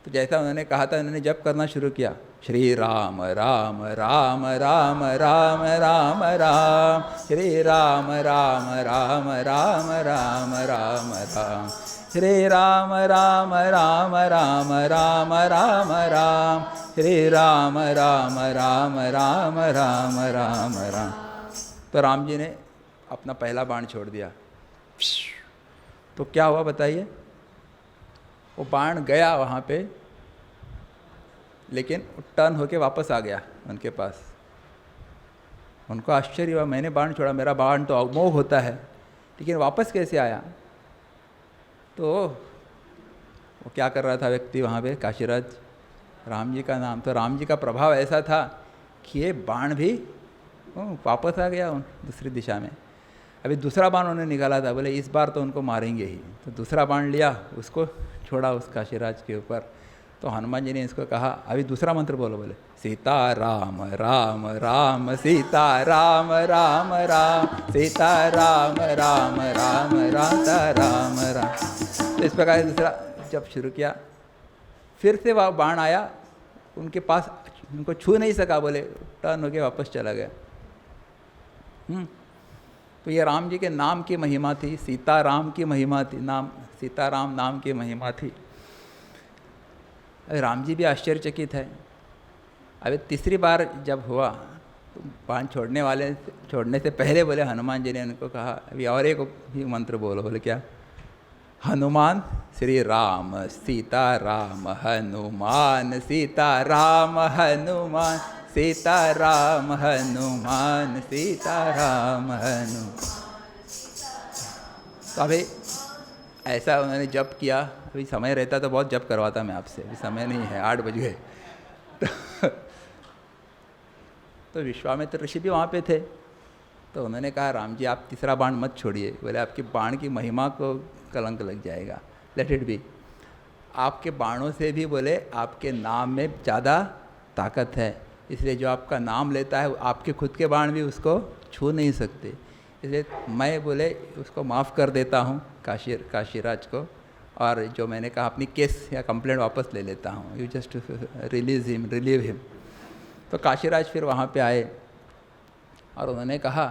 तो जैसा उन्होंने कहा था उन्होंने जप करना शुरू किया, श्री राम राम राम राम राम राम राम, श्री राम राम राम राम राम राम राम, श्री राम राम राम राम राम राम राम, श्री राम राम राम राम राम राम राम। तो राम जी ने अपना पहला बाण छोड़ दिया। तो क्या हुआ बताइए, वो बाण गया वहाँ पे, लेकिन टर्न होके वापस आ गया उनके पास। उनको आश्चर्य हुआ, मैंने बाण छोड़ा, मेरा बाण तो अमोघ होता है, लेकिन वापस कैसे आया। तो वो क्या कर रहा था व्यक्ति वहाँ पे, काशीराज, राम जी का नाम, तो राम जी का प्रभाव ऐसा था कि ये बाण भी वापस आ गया दूसरी दिशा में। अभी दूसरा बाण उन्होंने निकाला था, बोले इस बार तो उनको मारेंगे ही, तो दूसरा बाण लिया, उसको छोड़ा उस काशीराज के ऊपर। तो हनुमान जी ने इसको कहा, अभी दूसरा मंत्र बोलो, बोले सीता राम राम राम सीता राम राम राम सीता राम राम राम राता राम राम। तो इस प्रकार दूसरा जब शुरू किया, फिर से वह बाण आया उनके पास, उनको छू नहीं सका, बोले टर्न होके वापस चला गया। तो ये राम जी के नाम की महिमा थी, सीताराम की महिमा थी, नाम सीताराम नाम की महिमा थी। राम जी भी आश्चर्यचकित है। अभी तीसरी बार जब हुआ तो बाण छोड़ने से पहले बोले हनुमान जी ने उनको कहा, अभी और एक भी मंत्र बोलो। बोले क्या, हनुमान श्री राम सीता राम हनुमान सीता राम हनुमान सीता राम हनुमान सीता राम हनुमान। तो अभी ऐसा उन्होंने जप किया। अभी समय रहता तो बहुत जप करवाता मैं आपसे, अभी समय नहीं है, 8 बज गए। तो विश्वामित्र ऋषि भी वहाँ पे थे। तो उन्होंने कहा, राम जी आप तीसरा बाण मत छोड़िए, बोले आपके बाण की महिमा को कलंक लग जाएगा, लेट इट बी। आपके बाणों से भी बोले आपके नाम में ज़्यादा ताकत है, इसलिए जो आपका नाम लेता है आपके खुद के बाण भी उसको छू नहीं सकते, इसलिए मैं बोले उसको माफ़ कर देता हूँ काशीराज को, और जो मैंने कहा अपनी केस या कंप्लेंट वापस ले लेता हूँ, यू जस्ट रिलीव हिम। तो काशीराज फिर वहाँ पे आए और उन्होंने कहा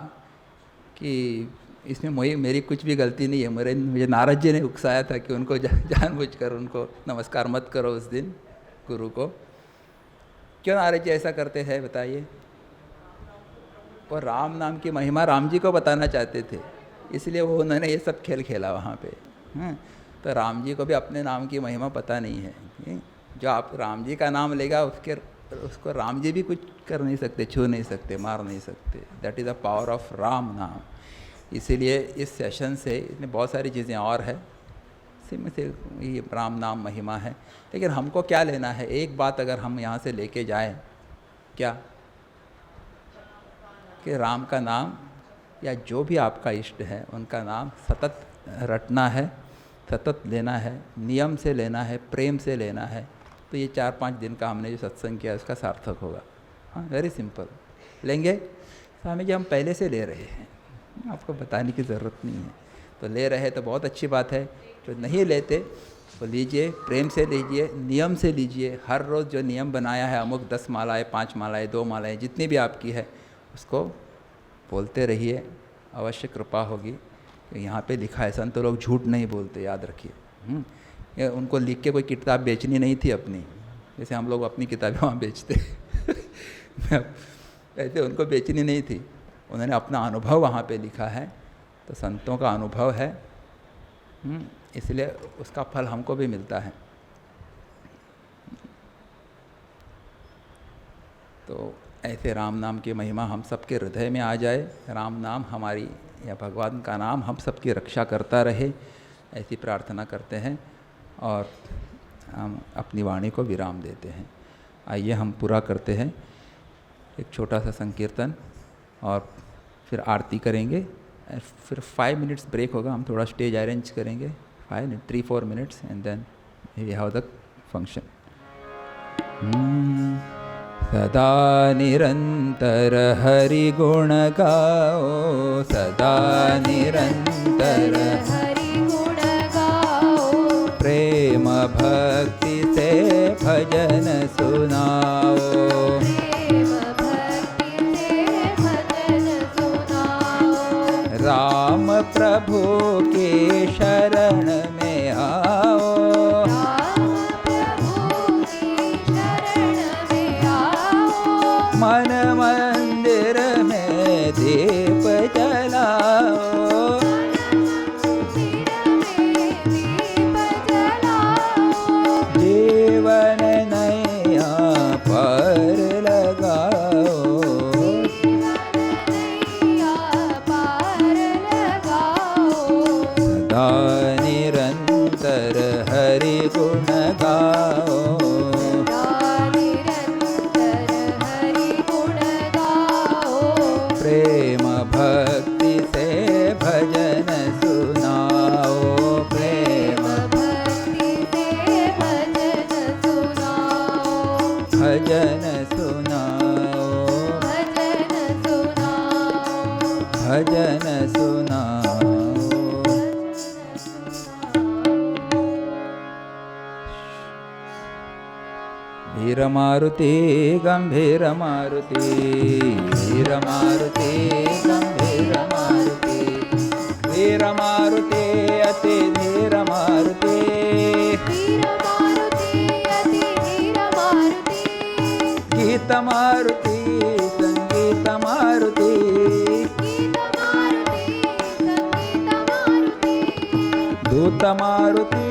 कि इसमें मेरी कुछ भी गलती नहीं है, मुझे नारद जी ने उकसाया था कि उनको जानबूझकर उनको नमस्कार मत करो उस दिन गुरु को। क्यों नारद जी ऐसा करते हैं बताइए? वो राम नाम की महिमा राम जी को बताना चाहते थे, इसलिए वो उन्होंने ये सब खेल खेला वहाँ पे। तो राम जी को भी अपने नाम की महिमा पता नहीं है। जो आप राम जी का नाम लेगा उसको राम जी भी कुछ कर नहीं सकते, छू नहीं सकते, मार नहीं सकते। That is the power of Ram नाम। इसीलिए इस सेशन से इसमें बहुत सारी चीज़ें और है, इसी में से ये राम नाम महिमा है। लेकिन हमको क्या लेना है, एक बात अगर हम यहाँ से लेके जाएं, क्या कि राम का नाम या जो भी आपका इष्ट है उनका नाम सतत रटना है, सतत लेना है, नियम से लेना है, प्रेम से लेना है। तो ये 4-5 दिन का हमने जो सत्संग किया उसका सार्थक होगा। हाँ, वेरी सिंपल। लेंगे स्वामी जी, हम पहले से ले रहे हैं, आपको बताने की ज़रूरत नहीं है। तो ले रहे तो बहुत अच्छी बात है, जो नहीं लेते तो लीजिए, प्रेम से लीजिए, नियम से लीजिए। हर रोज़ जो नियम बनाया है, अमुक 10 मालाएँ, 5 मालाएँ, 2 मालाएँ, जितनी भी आपकी है उसको बोलते रहिए, अवश्य कृपा होगी। यहाँ पे लिखा है, संत लोग झूठ नहीं बोलते, याद रखिए। ये उनको लिख के कोई किताब बेचनी नहीं थी अपनी, जैसे हम लोग अपनी किताबें वहाँ बेचते ऐसे उनको बेचनी नहीं थी, उन्होंने अपना अनुभव वहाँ पे लिखा है। तो संतों का अनुभव है, इसलिए उसका फल हमको भी मिलता है। तो ऐसे राम नाम की महिमा हम सबके हृदय में आ जाए, राम नाम हमारी या भगवान का नाम हम सबकी रक्षा करता रहे, ऐसी प्रार्थना करते हैं और हम अपनी वाणी को विराम देते हैं। आइए हम पूरा करते हैं एक छोटा सा संकीर्तन और फिर आरती करेंगे, फिर 5 मिनट्स ब्रेक होगा, हम थोड़ा स्टेज अरेंज करेंगे 3-4 minutes and then we have the function. सदा निरंतर हरि गुण गाओ, सदा निरंतर हरि गुण गाओ, प्रेम भक्ति से भजन सुनाओ, प्रेम भक्ति से भजन सुनाओ, राम प्रभु के शरण में आओ, मन मंदिर में दीप जलाओ, जीवन नैया पर लगाओ, सदा निरंतर हरि गुण गाओ, प्रेम भक्ति से भजन सुनाओ, प्रेम भक्ति से भजन सुनाओ, भजन सुनाओ, भजन सुनाओ, भजन सुनाओ। वीर मारुति गंभीर मारुति, वीर मारुति गंभीर मारुति, वीर मारुति अति धीर मारुति, वीर मारुति अति धीर मारुति, गीत मारुति संगीत मारुति, गीत मारुति संगीत मारुति, दूत मारुति